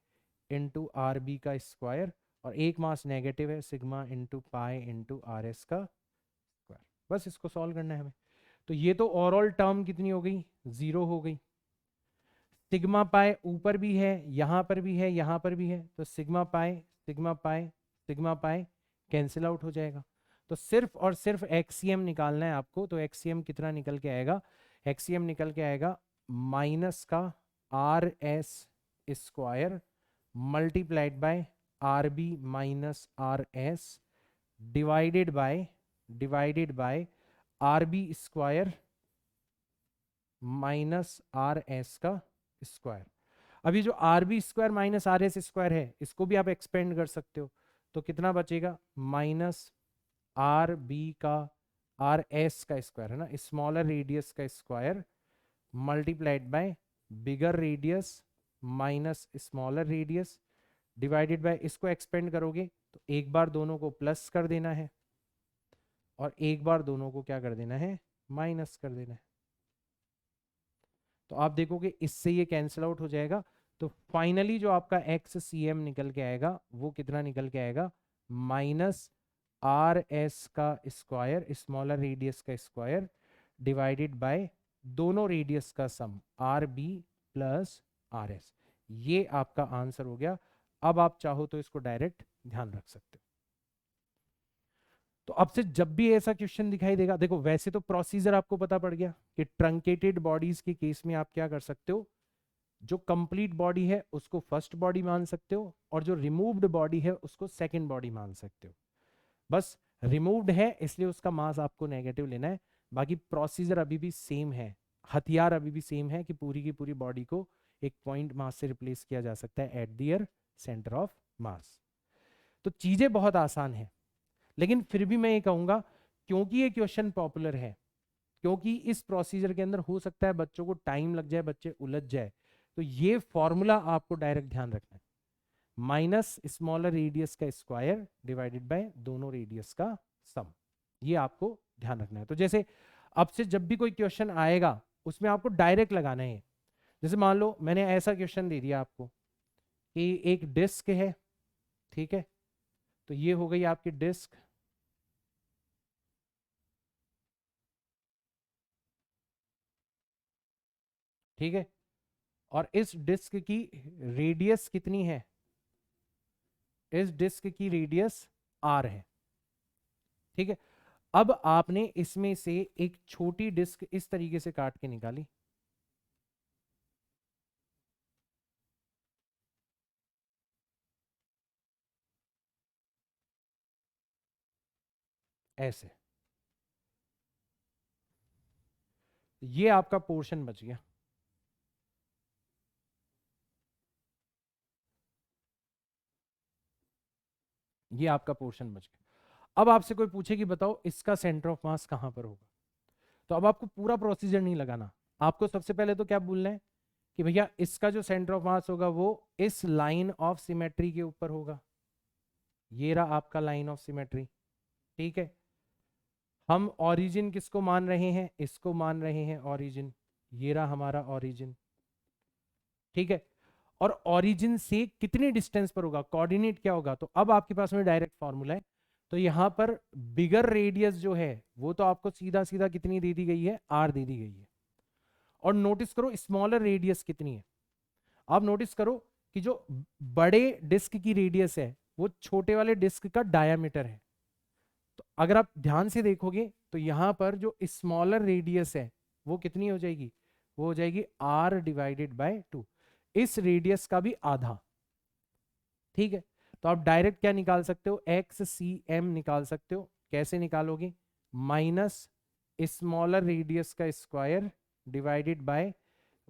into RB का स्क्वायर, और एक मास नेगेटिव है, sigma into pi into RS का स्क्वायर। बस इसको सॉल्व करना है हमें। तो ये तो ओवरऑल टर्म कितनी हो गई? 0 हो गई। सिग्मा पाई ऊपर भी है, यहां पर भी है, यहां पर भी है। तो sigma pi sigma pi sigma pi cancel out हो जाएगा। तो सिर्फ और सिर्फ एक्सीएम निकालना है आपको। तो एक्सीएम कितना निकल के आएगा? एक्सीएम निकल के आएगा माइनस का RS square multiplied by RB minus RS divided by RB square minus RS का स्क्वायर। अभी जो RB square minus RS square है, इसको भी आप एक्सपेंड कर सकते हो। तो कितना बचेगा? माइनस RB का RS का स्क्वायर है ना, स्मॉलर रेडियस का square multiplied by bigger radius minus smaller radius divided by, इसको एक्सपेंड करोगे तो एक बार दोनों को प्लस कर देना है और एक बार दोनों को क्या कर देना है? माइनस कर देना है। तो आप देखोगे इससे ये कैंसिल आउट हो जाएगा। तो फाइनली जो आपका एक्स सी एम निकल के आएगा वो कितना निकल के आएगा, माइनस आर एस का स्क्वायर, स्मॉलर रेडियस का स्क्वायर, डिवाइडेड बाय दोनों रेडियस का sum, R B plus R S. ये आपका आंसर हो गया। अब आप चाहो तो इसको डायरेक्ट ध्यान रख सकते हो। तो अब से जब भी ऐसा क्वेश्चन दिखाई देगा, देखो वैसे तो प्रोसीजर आपको पता पड़ गया कि ट्रंकेटेड बॉडीज के केस में आप क्या कर सकते हो, जो कंप्लीट बॉडी है उसको फर्स्ट बॉडी मान सकते हो, और जो रिमूव्ड बॉडी है उसको सेकंड बॉडी मान सकते हो। बस रिमूव्ड है इसलिए उसका मास आपको नेगेटिव लेना है, बाकी प्रोसीजर अभी भी सेम है, हथियार अभी भी सेम है कि पूरी की पूरी बॉडी को एक पॉइंट मास से रिप्लेस किया जा सकता है at their centre of mass. तो चीजें बहुत आसान है, लेकिन फिर भी मैं ये कहूंगा क्योंकि ये क्वेश्चन पॉपुलर है, क्योंकि इस प्रोसीजर के अंदर हो सकता है बच्चों को टाइम लग जाए, बच्चे उलझ जाए, तो ये फॉर्मूला आपको डायरेक्ट ध्यान रखना है, माइनस स्मॉलर रेडियस का स्क्वायर डिवाइडेड बाय दोनों रेडियस का सम। ये आपको ध्यान रखना है। तो जैसे अब से जब भी कोई क्वेश्चन आएगा उसमें आपको डायरेक्ट लगाना है। जैसे मान लो मैंने ऐसा क्वेश्चन दे दिया आपको कि एक डिस्क है, ठीक है, तो ये हो गई आपकी डिस्क, ठीक है, और इस डिस्क की रेडियस कितनी है, इस डिस्क की रेडियस आर है, ठीक है। अब आपने इसमें से एक छोटी डिस्क इस तरीके से काट के निकाली, ऐसे, ये आपका पोर्शन बच गया। ये आपका पोर्शन बच गया। अब आपसे कोई पूछे कि बताओ इसका सेंटर ऑफ मास कहां पर होगा, तो अब आपको पूरा प्रोसीजर नहीं लगाना, आपको सबसे पहले तो क्या बोलना है कि भैया इसका जो सेंटर ऑफ मास होगा वो इस लाइन ऑफ सिमेट्री के ऊपर होगा। ये रहा आपका लाइन ऑफ सिमेट्री, ठीक है। हम ओरिजिन किसको मान रहे हैं, इसको मान रहे हैं ओरिजिन, ये रहा हमारा ओरिजिन, ठीक है। और ओरिजिन से कितनी डिस्टेंस पर होगा, कोऑर्डिनेट क्या होगा, तो अब आपके पास में डायरेक्ट फॉर्मूला है। तो यहां पर बिगर रेडियस जो है वो तो आपको सीधा सीधा कितनी दे दी गई है, आर दे दी गई है। और नोटिस करो स्मॉलर रेडियस कितनी है, आप नोटिस करो कि जो बड़े डिस्क की रेडियस है वो छोटे वाले डिस्क का डायामीटर है। तो अगर आप ध्यान से देखोगे तो यहां पर जो स्मॉलर रेडियस है वो कितनी हो जाएगी, वो हो जाएगी आर डिवाइडेड बाय 2, इस रेडियस का भी आधा, ठीक है। तो आप डायरेक्ट क्या निकाल सकते हो, एक्स सी एम निकाल सकते हो। कैसे निकालोगे, माइनस स्मॉलर रेडियस का स्क्वायर डिवाइडेड बाय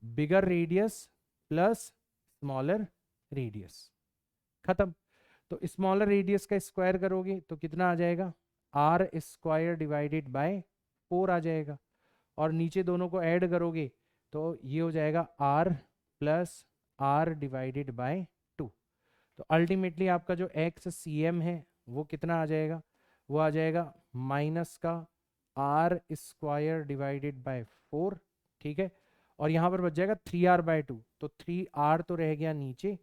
बिगर रेडियस प्लस स्मॉलर रेडियस, खत्म। तो स्मॉलर रेडियस का स्क्वायर करोगे तो कितना आ जाएगा, आर स्क्वायर डिवाइडेड बाय 4 आ जाएगा, और नीचे दोनों को ऐड करोगे तो ये हो जाएगा R plus R divided by 2। तो अल्टीमेटली आपका जो एक्स सी एम है वो कितना आ जाएगा, वो आ जाएगा माइनस का आर स्क्वायर डिवाइडेड बाय 4, ठीक है। और यहाँ पर बच जाएगा 3r/2, तो 3r तो रह गया नीचे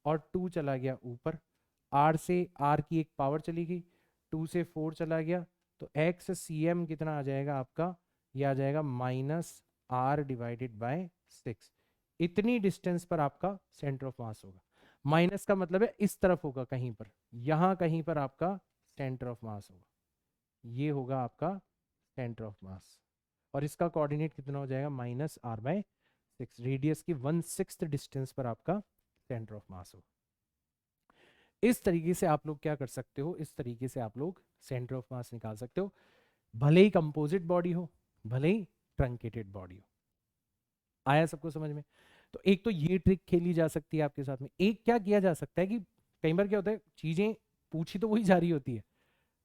और 2 चला गया ऊपर, r से r की एक पावर चली गई, 2 से 4 चला गया, तो एक्स सी एम कितना आ जाएगा आपका, ये आ जाएगा माइनस आर डिवाइडेड बाय 6। इतनी डिस्टेंस पर आपका सेंटर ऑफ मास होगा। माइनस का मतलब है इस तरफ होगा कहीं पर, यहां कहीं पर आपका सेंटर ऑफ मास होगा, ये होगा आपका सेंटर ऑफ मास। और इसका कोऑर्डिनेट कितना हो जाएगा, -r/6, रेडियस की 1/6 डिस्टेंस पर आपका सेंटर ऑफ मास होगा। इस तरीके से आप लोग क्या कर सकते हो, इस तरीके से आप लोग सेंटर ऑफ मास निकाल सकते हो, भले ही कंपोजिट बॉडी हो, भले ही ट्रंकेटेड बॉडी हो। आया सबको समझ में। तो एक तो ये ट्रिक खेली जा सकती है आपके साथ में। एक क्या किया जा सकता है कि कई बार क्या होता है, चीजें पूछी तो वही जा रही होती है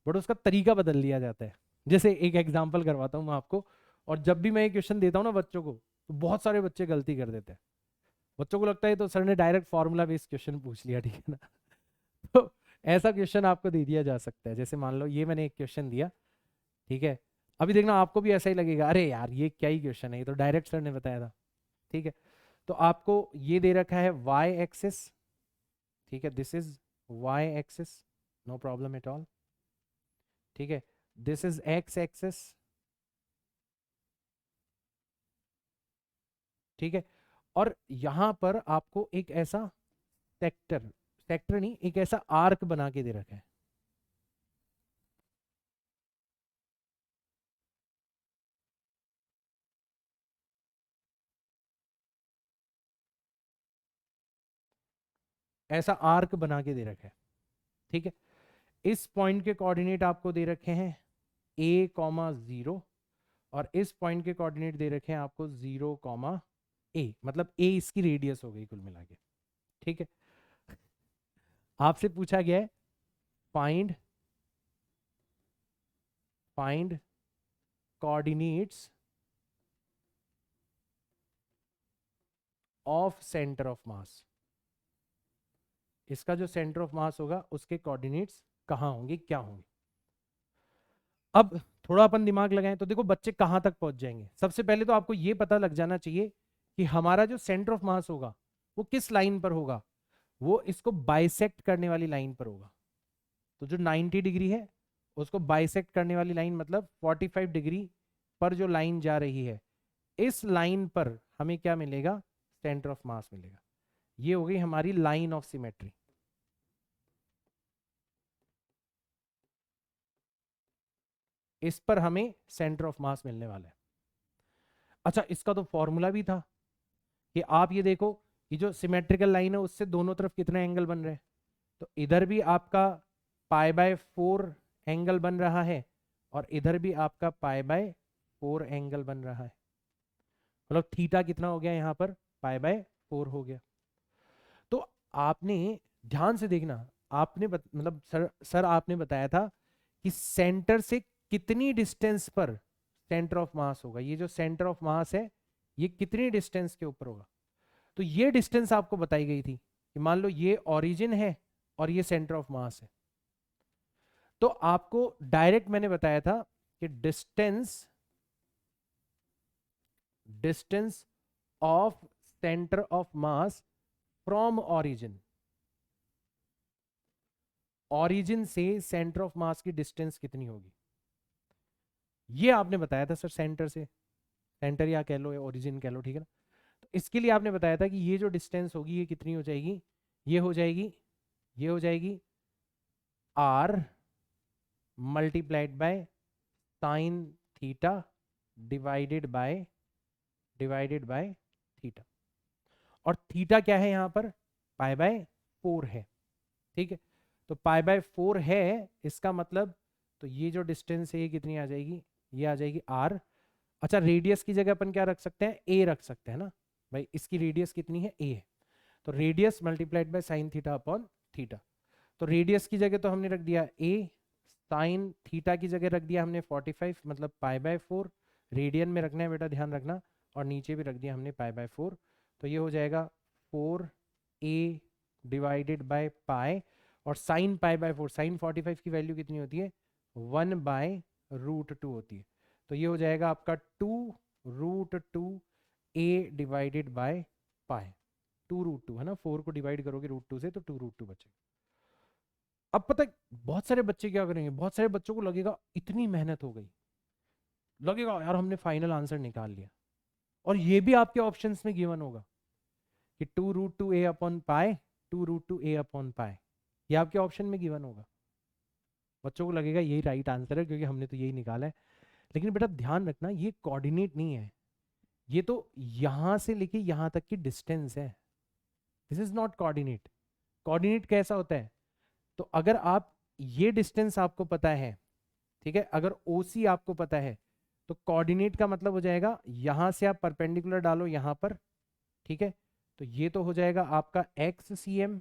बट उसका तरीका बदल लिया जाता है। जैसे एक एग्जाम्पल करवाता हूँ मैं आपको, और जब भी मैं ये क्वेश्चन देता हूँ ना बच्चों को, तो बहुत सारे बच्चे गलती कर देते हैं। बच्चों को लगता है तो सर ने डायरेक्ट फॉर्मूला बेस्ड क्वेश्चन पूछ लिया, ठीक है ना। तो ऐसा क्वेश्चन आपको दे दिया जा सकता है। जैसे मान लो ये मैंने एक क्वेश्चन दिया, ठीक है, अभी देखना आपको भी ऐसा ही लगेगा, अरे यार ये क्या ही क्वेश्चन है, ये तो डायरेक्ट सर ने बताया था। ठीक है, तो आपको ये दे रखा है वाई एक्सिस, ठीक है, this is Y axis, no problem at all, ठीक है, दिस इज एक्स एक्सिस, ठीक है, और यहां पर आपको एक ऐसा सेक्टर, सेक्टर नहीं, एक ऐसा आर्क बना के दे रखा है, ऐसा आर्क बना के दे रखा है, ठीक है। इस पॉइंट के कोऑर्डिनेट आपको दे रखे हैं a कॉमा 0, और इस पॉइंट के कोऑर्डिनेट दे रखे हैं आपको 0 कॉमा a, मतलब a इसकी रेडियस हो गई कुल मिला के, ठीक है। आपसे पूछा गया है find find coordinates of centre of मास, इसका जो सेंटर ऑफ मास होगा उसके कोऑर्डिनेट्स कहां होंगे, क्या होंगे। अब थोड़ा अपन दिमाग लगाएं तो देखो बच्चे कहां तक पहुंच जाएंगे। सबसे पहले तो आपको ये पता लग जाना चाहिए कि हमारा जो सेंटर ऑफ मास होगा वो किस लाइन पर होगा, वो इसको बाइसेक्ट करने वाली लाइन पर होगा। तो जो 90 डिग्री है उसको बाइसेक्ट करने वाली लाइन, मतलब 45 डिग्री पर जो लाइन जा रही है, इस लाइन पर हमें क्या मिलेगा, सेंटर ऑफ मास मिलेगा। ये हो गई हमारी लाइन ऑफ सिमेट्री। इस पर हमें सेंटर ऑफ मास मिलने वाला है। अच्छा, इसका तो फॉर्मूला भी था कि आप ये देखो, ये जो सिमेट्रिकल लाइन है उससे दोनों तरफ कितने एंगल बन रहे हैं, तो इधर भी आपका π/4 एंगल बन रहा है और इधर भी आपका π/4 एंगल बन रहा है, मतलब थीटा कितना हो गया यहाँ पर, π/4 हो गया। तो आपने ध्यान से देखना, आपने मतलब सर आपने बताया था कि सेंटर से कितनी डिस्टेंस पर सेंटर ऑफ मास होगा, ये जो सेंटर ऑफ मास है ये कितनी डिस्टेंस के ऊपर होगा। तो ये डिस्टेंस आपको बताई गई थी कि मान लो ये ओरिजिन है और ये सेंटर ऑफ मास है, तो आपको डायरेक्ट मैंने बताया था कि distance distance of centre of mass from origin, origin से सेंटर ऑफ मास की डिस्टेंस कितनी होगी, ये आपने बताया था सर। सेंटर से, सेंटर या कह लो या ओरिजिन कह लो, ठीक है ना। तो इसके लिए आपने बताया था कि ये जो डिस्टेंस होगी ये कितनी हो जाएगी, ये हो जाएगी, ये हो जाएगी r multiplied by sine theta divided by theta, और थीटा क्या है यहाँ पर, π/4 है, ठीक है। तो π/4 है, इसका मतलब तो ये जो डिस्टेंस है ये कितनी आ जाएगी, ये आ जाएगी r। अच्छा, रेडियस की जगह अपन क्या रख सकते हैं, a रख सकते हैं ना भाई, इसकी रेडियस कितनी है, a है, तो radius multiplied by sine theta upon theta. तो रेडियस की जगह तो हमने रख दिया a, साइन थीटा की जगह रख दिया हमने 45, मतलब π/4, रेडियन में रखना है बेटा, ध्यान रखना, और नीचे भी रख दिया हमने π/4। तो ये हो जाएगा 4a डिवाइडेड बाय पाई, और साइन π/4, साइन 45 की वैल्यू कितनी होती है, 1/√2 होती है। तो ये हो जाएगा आपका 2√2a डिवाइडेड बाय पाई, 2√2 है ना, 4 को डिवाइड करोगे √2 से तो 2√2 बचेगा। अब पता है बहुत सारे बच्चे क्या करेंगे, बहुत सारे बच्चों को लगेगा इतनी मेहनत हो गई, लगेगा यार हमने फाइनल आंसर निकाल लिया, और ये भी आपके ऑप्शंस में गिवन होगा कि 2√2a upon pi, 2√2a upon pi, ये आपके ऑप्शन में गिवन होगा। बच्चों को लगेगा यही राइट आंसर है क्योंकि हमने तो यही निकाला है, लेकिन बेटा ध्यान रखना ये कोऑर्डिनेट नहीं है, ये तो यहां से लेके यहां तक की डिस्टेंस है, this is not coordinate. Coordinate कैसा होता है, तो अगर आप ये डिस्टेंस आपको पता है, ठीक है, अगर OC आपको पता है, तो कोऑर्डिनेट का मतलब हो जाएगा यहां से आप परपेंडिकुलर डालो यहां पर, ठीक है, तो ये तो हो जाएगा आपका XCM,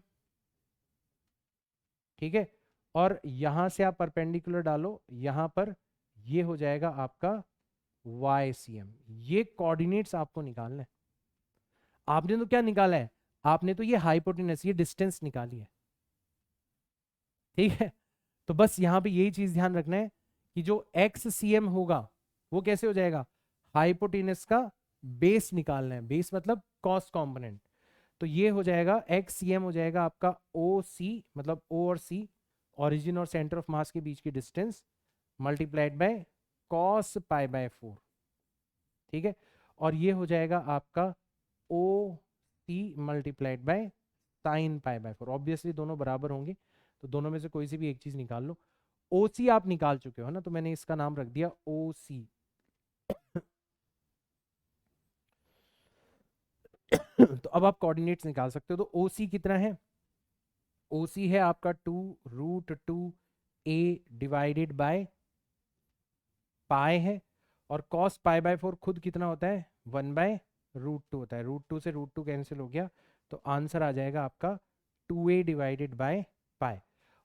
ठीक है, और यहां से आप परपेंडिकुलर डालो यहां पर, ये हो जाएगा आपका YCM। ये कोऑर्डिनेट्स आपको निकालना है। आपने तो क्या निकाला है, आपने तो ये हाइपोटेनस, ये डिस्टेंस निकाली है, ठीक है। तो बस यहां पे यही चीज ध्यान रखना है कि जो XCM होगा वो कैसे हो जाएगा, हाइपोटेनस का बेस निकालना है, बेस मतलब कॉस्ट कंपोनेंट। तो ये हो जाएगा XCM हो जाएगा आपका OC, मतलब O और C, ओरिजिन और सेंटर ऑफ मास के बीच की डिस्टेंस, मल्टीप्लाइड बाय cos π/4, ठीक है। और ये हो जाएगा आपका OC multiplied by sin π/4। Obviously दोनों बराबर होंगे, तो दोनों में से कोई सी भी एक चीज निकाल लो। OC आप निकाल चुके हो ना, तो मैंने इसका नाम रख दिया OC। तो अब आप कोऑर्डिनेट्स निकाल सकते हो। तो OC कितना है? OC है आपका 2√2a डिवाइडेड बाय पाई है, और cos π/4 खुद कितना होता है? 1/√2 होता है। √2 से √2 कैंसिल हो गया, तो आंसर आ जाएगा आपका 2a डिवाइडेड बाय पाई।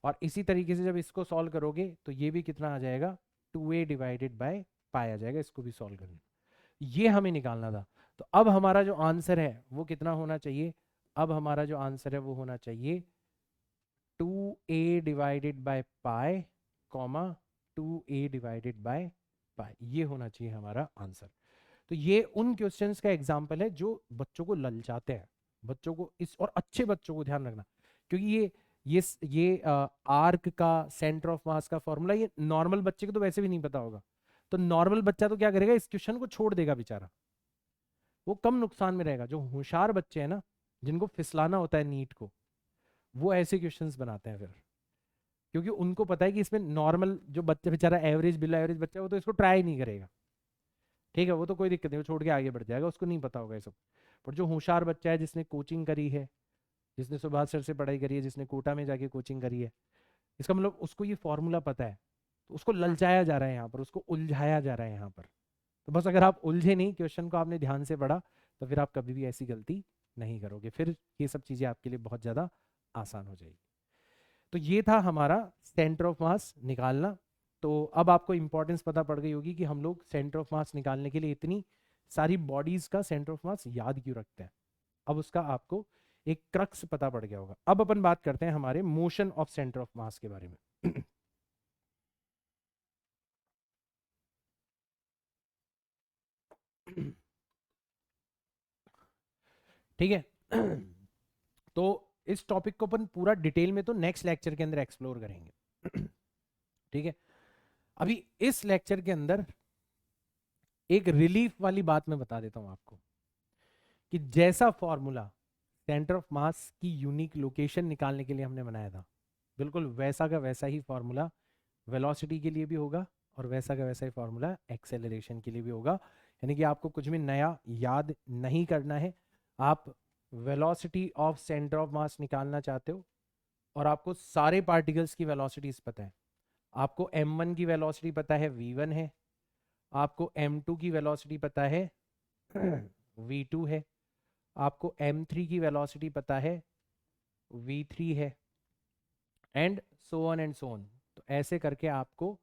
और इसी तरीके से जब इसको सॉल्व करोगे तो ये भी कितना आ जाएगा? 2a डिवाइडेड बाय पाई आ जाएगा। इसको भी सॉल्व करना, ये हमें निकालना था। तो अब हमारा जो आंसर है वो कितना होना चाहिए? अब हमारा जो आंसर है वो होना चाहिए 2a divided by pi, comma 2a divided by पाई। ये होना चाहिए हमारा आंसर। तो ये उन क्वेश्चंस का एग्जांपल है जो बच्चों को ललचाते हैं, बच्चों को इस, और अच्छे बच्चों को ध्यान रखना, क्योंकि ये आर्क का, सेंटर ऑफ मास का फॉर्मूला ये नॉर्मल बच्चे को तो वैसे भी नहीं पता होगा। तो नॉर्मल बच्चा तो क्या करेगा, इस क्वेश्चन को छोड़ देगा बेचारा, वो कम नुकसान में रहेगा। जो होशियार बच्चे हैं ना, जिनको फिसलाना होता है नीट को, वो ऐसे क्वेश्चंस बनाते हैं फिर, क्योंकि उनको पता है कि इसमें नॉर्मल जो बच्चा बेचारा एवरेज बिलो एवरेज बच्चा है, वो तो इसको ट्राई नहीं करेगा, ठीक है, वो तो कोई दिक्कत नहीं, वो छोड़ के आगे बढ़ जाएगा, उसको नहीं पता होगा ये सब। पर जो होशियार बच्चा है, जिसने कोचिंग करी है, जिसने सुभाष सर से पढ़ाई करी है, जिसने कोटा में जाके कोचिंग करी है, इसका मतलब उसको ये फॉर्मूला पता है, तो उसको ललचाया जा रहा है यहाँ पर, उसको उलझाया जा रहा है यहाँ पर। तो बस अगर आप उलझे नहीं, क्वेश्चन को आपने ध्यान से पढ़ा, तो फिर आप कभी भी ऐसी गलती नहीं करोगे, फिर ये सब चीज़ें आपके लिए बहुत ज़्यादा आसान हो जाएगी। तो ये था हमारा सेंटर ऑफ मास निकालना। तो अब आपको इंपॉर्टेंस पता पड़ गई होगी कि हम लोग सेंटर ऑफ मास निकालने के लिए इतनी सारी बॉडीज का सेंटर ऑफ मास याद क्यों रखते हैं। अब उसका आपको एक क्रक्स पता पड़ गया होगा। अब अपन बात करते हैं हमारे मोशन ऑफ सेंटर ऑफ मास के बारे में। ठीक है। तो इस टॉपिक को अपन पूरा डिटेल में तो नेक्स्ट लेक्चर के अंदर एक्सप्लोर करेंगे। ठीक है। अभी इस लेक्चर के अंदर एक रिलीफ वाली बात मैं बता देता हूं आपको, कि जैसा फॉर्मूला सेंटर ऑफ मास की यूनिक लोकेशन निकालने के लिए हमने बनाया था, बिल्कुल वैसा का वैसा ही फॉर्मूला वेलोसिटी के लिए भी होगा, और वैसा का वैसा ही फॉर्मूला एक्सेलरेशन के लिए भी होगा। यानी कि आपको कुछ भी नया याद नहीं करना है। आप वेलोसिटी ऑफ सेंटर ऑफ मास निकालना चाहते हो, और आपको सारे पार्टिकल्स की वेलोसिटीज पता है। आपको m1 की वेलोसिटी पता है v1 है, आपको m2 की वेलोसिटी पता है v2 है, आपको m3 की वेलोसिटी पता है v3 है, and so on and so on. तो ऐसे करके आपको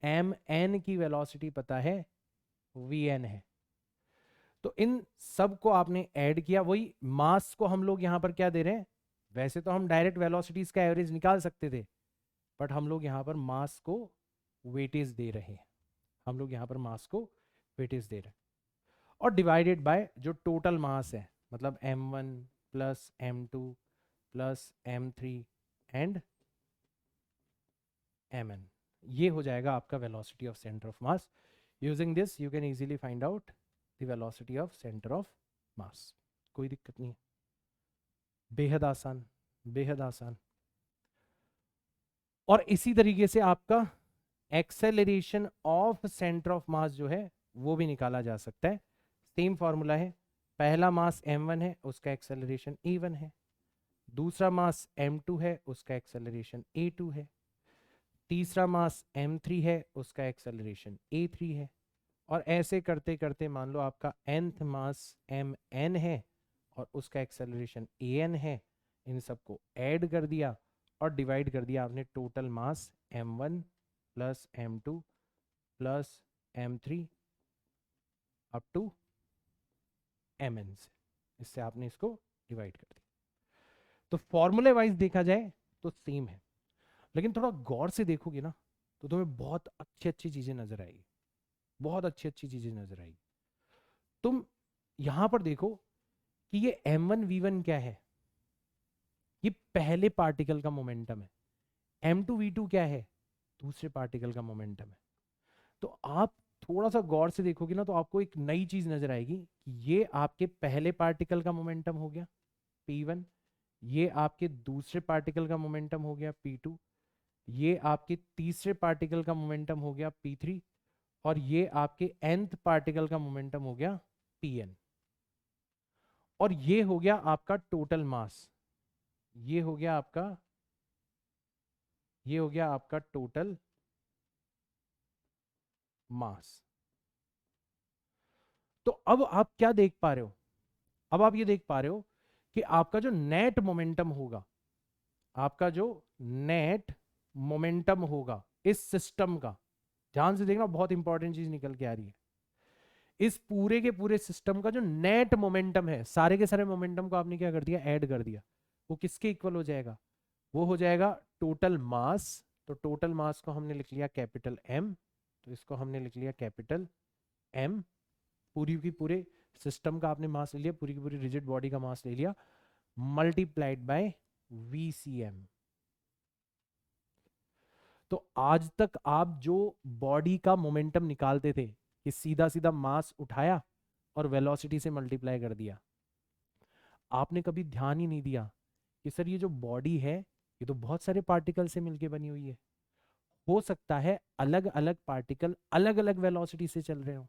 mn की वेलोसिटी पता है vn है। तो इन सब को आपने ऐड किया, वही मास को हम लोग यहाँ पर क्या दे रहे हैं, वैसे तो हम डायरेक्ट वेलोसिटीज का एवरेज निकाल सकते थे, बट हम लोग यहाँ पर मास को वेटेज दे रहे हैं, हम लोग यहाँ पर मास को वेटेज दे रहे हैं, और डिवाइडेड बाय जो टोटल मास है, मतलब m1 plus m2 plus m3 and mn, ये हो जाएगा आपका velocity of centre of mass. Using this you can easily find out the velocity of centre of मास। कोई दिक्कत नहीं है, बेहद आसान, बेहद आसान। और इसी तरीके से आपका एक्सेलरेशन ऑफ सेंटर ऑफ मास जो है वो भी निकाला जा सकता है। सेम फॉर्मूला है, पहला मास m1 है, उसका एक्सेलरेशन a1 है, दूसरा मास m2 है, उसका एक्सेलरेशन a2 है, तीसरा मास m3 है, उसका एक्सेलरेशन a3 है, और ऐसे करते करते मान लो आपका nth मास mn है और उसका एक्सेलरेशन an है। इन सबको ऐड कर दिया और डिवाइड कर दिया आपने total mass m1 plus m2 plus m3 up to mn से, इससे आपने इसको डिवाइड कर दिया। तो फॉर्मूले वाइज देखा जाए तो सेम है, लेकिन थोड़ा गौर से देखोगे ना तो तुम्हें बहुत अच्छी अच्छी चीजें नजर आएगी, बहुत अच्छी अच्छी चीजें नजर आएगी। तुम यहां पर देखो कि ये m1v1 क्या है, ये पहले पार्टिकल का मोमेंटम है। m2v2 क्या है, दूसरे पार्टिकल का मोमेंटम है। तो आप थोड़ा सा गौर से देखोगे ना तो आपको एक नई चीज नजर आएगी कि ये आपके पहले पार्टिकल का मोमेंटम हो गया p1, ये आपके दूसरे पार्टिकल का मोमेंटम हो गया p2, ये आपके तीसरे पार्टिकल का मोमेंटम हो गया p3, और ये आपके nth पार्टिकल का मोमेंटम हो गया pn। और ये हो गया आपका टोटल मास, ये हो गया आपका, ये हो गया आपका टोटल मास। तो अब आप क्या देख पा रहे हो, अब आप ये देख पा रहे हो कि आपका जो नेट मोमेंटम होगा, आपका जो नेट मोमेंटम होगा इस सिस्टम का, ध्यान से देखना बहुत इंपॉर्टेंट चीज निकल के आ रही है, इस पूरे के पूरे सिस्टम का जो नेट मोमेंटम है, सारे के सारे मोमेंटम को आपने क्या कर दिया, ऐड कर दिया, वो किसके इक्वल हो जाएगा, वो हो जाएगा टोटल मास। तो टोटल मास को हमने लिख लिया कैपिटल एम, तो इसको हमने लिख लिया कैपिटल एम। पूरी की पूरे सिस्टम का आपने मास ले लिया, पूरी की पूरी रिजिड बॉडी का मास ले लिया, मल्टीप्लाइड बाय VCM। तो आज तक आप जो बॉडी का मोमेंटम निकालते थे कि सीधा सीधा मास उठाया और वेलोसिटी से मल्टीप्लाई कर दिया, आपने कभी ध्यान ही नहीं दिया कि सर ये जो बॉडी है ये तो बहुत सारे पार्टिकल से मिलके बनी हुई है। हो सकता है अलग अलग पार्टिकल अलग अलग वेलोसिटी से चल रहे हो,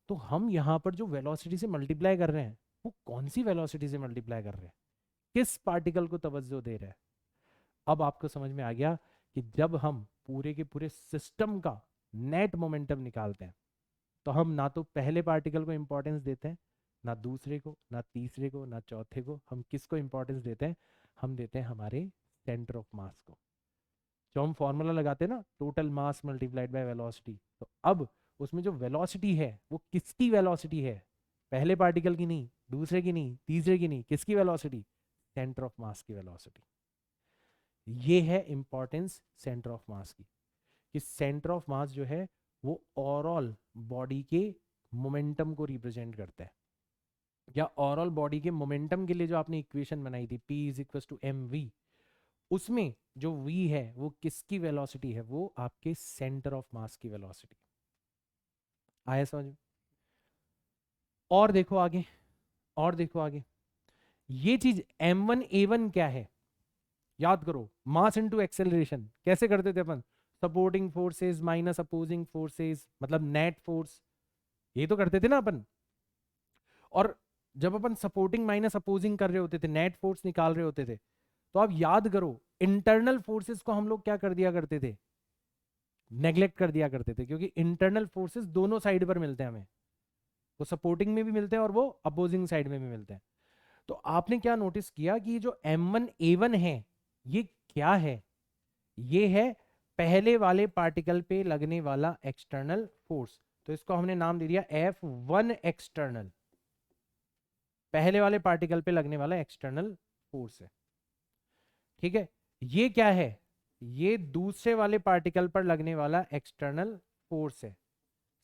तो हम यहाँ पर जो वेलोसिटी से मल्टीप्लाई कर रहे हैं वो कौन सी वेलोसिटी से मल्टीप्लाई कर रहे हैं, किस पार्टिकल को तवज्जो दे रहे हैं। अब आपको समझ में आ गया कि जब हम पूरे के पूरे सिस्टम का नेट मोमेंटम निकालते हैं तो हम ना तो पहले पार्टिकल को इंपॉर्टेंस देते हैं, ना दूसरे को, ना तीसरे को, ना चौथे को, हम किसको इंपॉर्टेंस देते हैं, हम देते हैं हमारे सेंटर ऑफ मास को। जो हम फॉर्मूला लगाते हैं ना, total mass multiplied by velocity, तो अब उसमें जो वेलोसिटी है वो किसकी वेलोसिटी है, पहले पार्टिकल की नहीं, दूसरे की नहीं, तीसरे की नहीं, किसकी वेलोसिटी, सेंटर ऑफ मास की वेलोसिटी। ये है इंपॉर्टेंस सेंटर ऑफ मास की, कि सेंटर ऑफ मास जो है वो ओवरऑल बॉडी के मोमेंटम को रिप्रेजेंट करता है, या ओवरऑल बॉडी के मोमेंटम के लिए जो आपने इक्वेशन बनाई थी P is equal to mv, उसमें जो v है वो किसकी वेलोसिटी है, वो आपके सेंटर ऑफ मास की वेलोसिटी। आया समझ में? और देखो आगे, और देखो आगे, ये चीज m1a1 क्या है, याद करो, मास इनटू एक्सेलरेशन कैसे करते थे अपन, supporting forces minus opposing forces, मतलब नेट फोर्स, ये तो करते थे ना अपन। और जब अपन सपोर्टिंग माइनस अपोजिंग कर रहे होते थे, नेट फोर्स निकाल रहे होते थे, तो आप याद करो इंटरनल फोर्सेस को हम लोग क्या कर दिया करते थे, नेग्लेक्ट कर दिया करते थे, क्योंकि इंटरनल फोर्सेस दोनों साइड पर मिलते हैं हमें, वो सपोर्टिंग में भी मिलते हैं और वो अपोजिंग साइड में भी मिलते हैं। तो आपने क्या नोटिस किया कि जो m1a1 है ये क्या है, ये है पहले वाले पार्टिकल पे लगने वाला एक्सटर्नल फोर्स, तो इसको हमने नाम दे दिया F1 एक्सटर्नल, पहले वाले पार्टिकल पे लगने वाला एक्सटर्नल फोर्स है। ठीक है, ये क्या है, ये दूसरे वाले पार्टिकल पर लगने वाला एक्सटर्नल फोर्स है,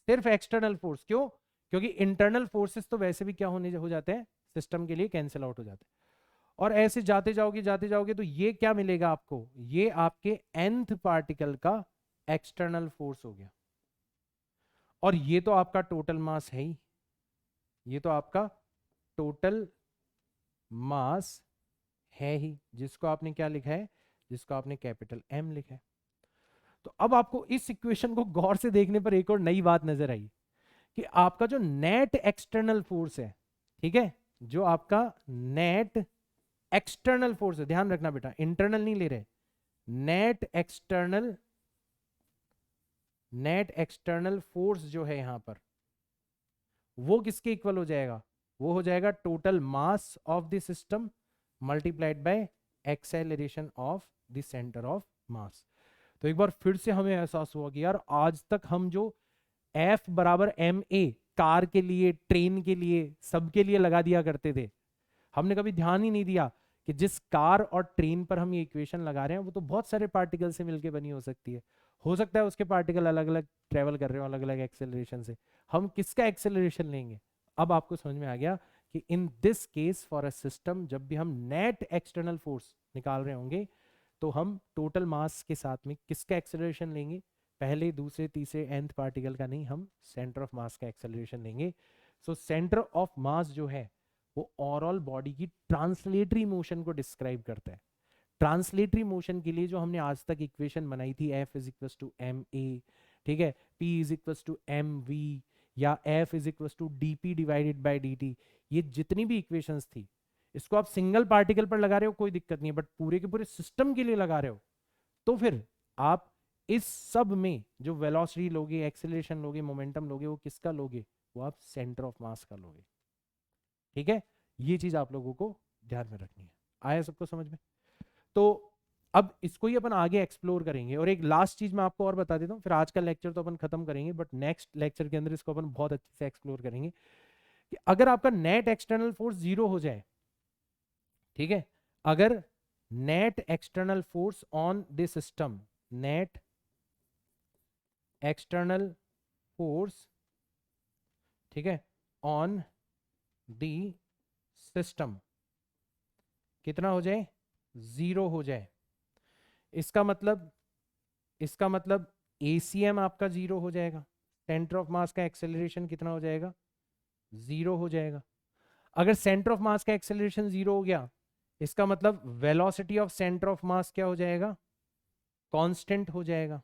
सिर्फ एक्सटर्नल फोर्स। क्यों, क्योंकि इंटरनल फोर्सेस तो वैसे भी क्या होने हो जाते हैं, सिस्टम के लिए कैंसिल आउट हो जाते हैं। और ऐसे जाते जाओगे तो ये क्या मिलेगा आपको, ये आपके nth पार्टिकल का एक्सटर्नल फोर्स हो गया, और ये तो आपका टोटल मास है ही, ये तो आपका टोटल मास है ही, जिसको आपने क्या लिखा है, जिसको आपने कैपिटल M लिखा है। तो अब आपको इस इक्वेशन को गौर से देखने पर एक और नई बात नजर आई कि आपका जो नेट एक्सटर्नल फोर्स है, ठीक है, जो आपका नेट एक्सटर्नल फोर्स है, ध्यान रखना बेटा इंटरनल नहीं ले रहे, net external, net external force जो है यहां पर वो किसके इक्वल हो जाएगा, वो हो जाएगा total mass of the system multiplied by acceleration of the centre of mass. तो एक बार फिर से हमें एहसास हुआ कि यार आज तक हम जो F बराबर ma कार के लिए, ट्रेन के लिए, सबके लिए लगा दिया करते थे, हमने कभी ध्यान ही नहीं दिया कि जिस कार और ट्रेन पर हम ये इक्वेशन लगा रहे हैं वो तो बहुत सारे पार्टिकल से मिलकर बनी हो सकती है, हो सकता है उसके पार्टिकल अलग अलग ट्रेवल कर रहे हो अलग अलग एक्सेलरेशन से, हम किसका एक्सेलरेशन लेंगे, अब आपको समझ में आ गया कि in this case for a system जब भी हम नेट एक्सटर्नल फोर्स निकाल रहे होंगे तो हम टोटल मास के साथ में किसका एक्सेलरेशन लेंगे, पहले दूसरे तीसरे nth पार्टिकल का नहीं, हम सेंटर ऑफ मास का एक्सेलरेशन लेंगे। सो सेंटर ऑफ मास जो है वो ओवरऑल बॉडी की ट्रांसलेटरी मोशन को डिस्क्राइब करता है। ट्रांसलेटरी मोशन के लिए जो हमने आज तक इक्वेशन बनाई थी, F is equal to M A, ठीक है, P is equal to M V, या F is equal to D P divided by D T, ये जितनी भी इक्वेशंस थी इसको आप सिंगल पार्टिकल पर लगा रहे हो कोई दिक्कत नहीं है, बट पूरे के पूरे सिस्टम के लिए लगा रहे हो तो फिर आप इस सब में जो वेलोसिटी लोगे, एक्सेलरेशन लोगे, मोमेंटम लोगे, वो किसका लोगे, वो आप सेंटर ऑफ मास का लोगे। ठीक है, ये चीज आप लोगों को ध्यान में रखनी है। आया सबको समझ में? तो अब इसको ही अपन आगे एक्सप्लोर करेंगे। और एक लास्ट चीज मैं आपको और बता देता हूँ, फिर आज का लेक्चर तो अपन खत्म करेंगे, बट नेक्स्ट लेक्चर के अंदर इसको अपन बहुत अच्छे से एक्सप्लोर करेंगे कि अगर आपका नेट एक्सटर्नल फोर्स 0 हो जाए, ठीक है, अगर net external force on this system, net external force, ठीक है, ऑन दी सिस्टम कितना हो जाए, 0 हो जाए, इसका मतलब ACM आपका 0 हो जाएगा, सेंटर ऑफ मास का एक्सेलरेशन कितना हो जाएगा, 0 हो जाएगा। अगर सेंटर ऑफ मास का एक्सेलरेशन 0 हो गया, इसका मतलब वेलोसिटी ऑफ सेंटर ऑफ मास क्या हो जाएगा, कांस्टेंट हो जाएगा।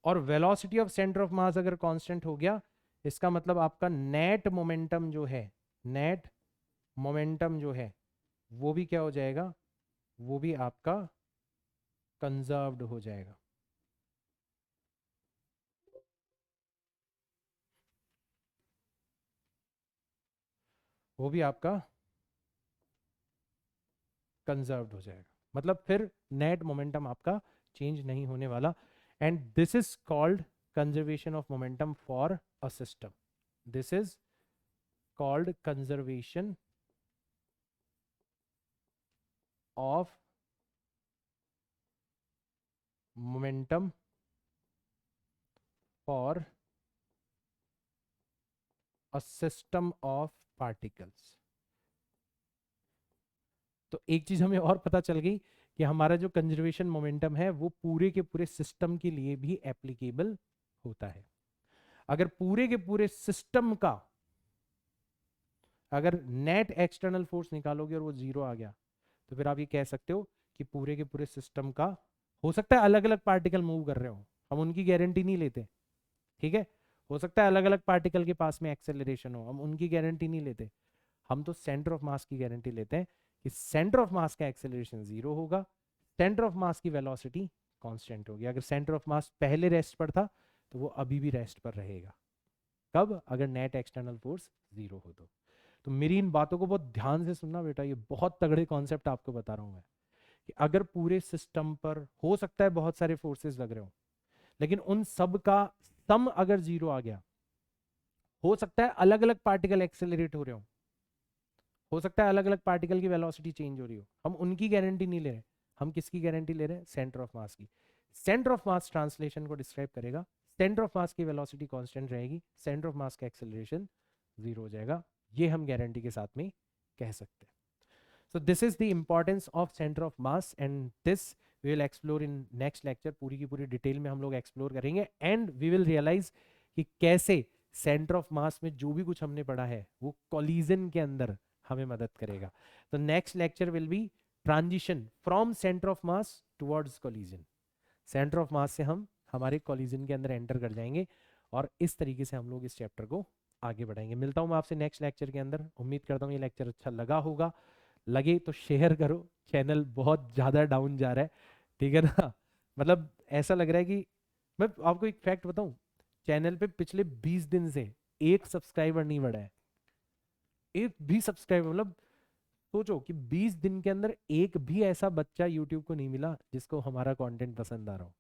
और वेलोसिटी ऑफ सेंटर ऑफ मास अगर कांस्टेंट हो गया, इसका मतलब आपका नेट मोमेंटम जो है, नेट मोमेंटम जो है वो भी क्या हो जाएगा, वो भी आपका कंजर्व्ड हो जाएगा। वो भी आपका कंजर्व्ड हो जाएगा, मतलब फिर नेट मोमेंटम आपका चेंज नहीं होने वाला। And this is called conservation of momentum for a system, this is called conservation of momentum for a system of particles. तो एक चीज हमें और पता चल गई कि हमारा जो कंजर्वेशन मोमेंटम है वो पूरे के पूरे सिस्टम के लिए भी एप्लीकेबल होता है। अगर पूरे के पूरे सिस्टम का अगर नेट एक्सटर्नल फोर्स निकालोगे और वो 0 आ गया, तो फिर आप ये कह सकते हो कि पूरे के पूरे सिस्टम का, हो सकता है अलग अलग पार्टिकल मूव कर रहे हो, हम उनकी गारंटी नहीं लेते, ठीक है, हो सकता है अलग अलग पार्टिकल के पास में एक्सेलरेशन हो, हम उनकी गारंटी नहीं लेते, हम तो सेंटर ऑफ मास की गारंटी लेते हैं कि सेंटर ऑफ मास का एक्सेलरेशन 0 होगा, सेंटर ऑफ मास की वेलोसिटी कांस्टेंट होगी। अगर सेंटर ऑफ मास पहले रेस्ट पर था तो वो अभी भी रेस्ट पर रहेगा, कब, अगर नेट एक्सटर्नल फोर्स 0 हो तो मेरी इन बातों को बहुत ध्यान से सुनना बेटा, ये बहुत तगड़े कॉन्सेप्ट आपको बता रहा हूं मैं, कि अगर पूरे सिस्टम पर हो सकता है बहुत सारे फोर्सेस लग रहे हो, लेकिन उन सब का सम अगर 0 आ गया, हो सकता है अलग अलग पार्टिकल एक्सेलरेट हो रहे हो सकता है अलग अलग पार्टिकल की वेलोसिटी चेंज हो रही हो, हम उनकी गारंटी नहीं ले रहे, हम किसकी गारंटी ले रहे हैं, सेंटर ऑफ मास की। सेंटर ऑफ मास ट्रांसलेशन को डिस्क्राइब करेगा, सेंटर ऑफ मास की वेलोसिटी कांस्टेंट रहेगी, सेंटर ऑफ मास का एक्सेलरेशन 0 हो जाएगा, ये हम गारंटी के साथ में कह सकते हैं। So this is the importance of center of mass and this we will explore in next lecture, पूरी की पूरी डिटेल में हम लोग एक्सप्लोर करेंगे and we will realize कि कैसे सेंटर ऑफ मास में जो भी कुछ हमने पढ़ा है वो कोलिजन के अंदर हमें मदद करेगा। तो next lecture will be transition from centre of mass towards collision, centre of मास से हम हमारे कोलिजन के अंदर एंटर कर जाएंगे और इस तरीके से हम लोग इस चैप्टर को आगे बढ़ाएंगे। मिलता हूं मैं आपसे नेक्स्ट लेक्चर के अंदर, उम्मीद करता हूं ये लेक्चर अच्छा लगा होगा, लगे तो शेयर करो, चैनल बहुत ज़्यादा डाउन जा रहा है, ठीक है ना, मतलब ऐसा लग रहा है कि, मैं आपको एक फैक्ट बताऊं, चैनल पे पिछले 20 दिन से एक सब्सक्राइबर नहीं बढ़ा है, एक भी सब्सक्राइबर, मतलब सोचो कि 20 दिन के अंदर एक भी ऐसा बच्चा यूट्यूब को नहीं मिला जिसको हमारा कंटेंट पसंद आ रहा हो।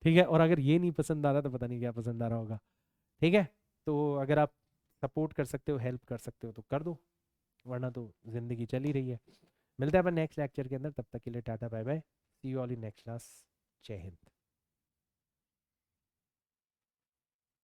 ठीक है, और अगर ये नहीं पसंद आ रहा तो पता नहीं क्या पसंद आ रहा होगा। ठीक है, तो अगर आप सपोर्ट कर सकते हो, हेल्प कर सकते हो तो कर दो, वरना तो जिंदगी चली रही है। मिलते हैं अपन नेक्स्ट लेक्चर के अंदर, तब तक के लिए tata bye bye, see you all in next class, जय हिंद।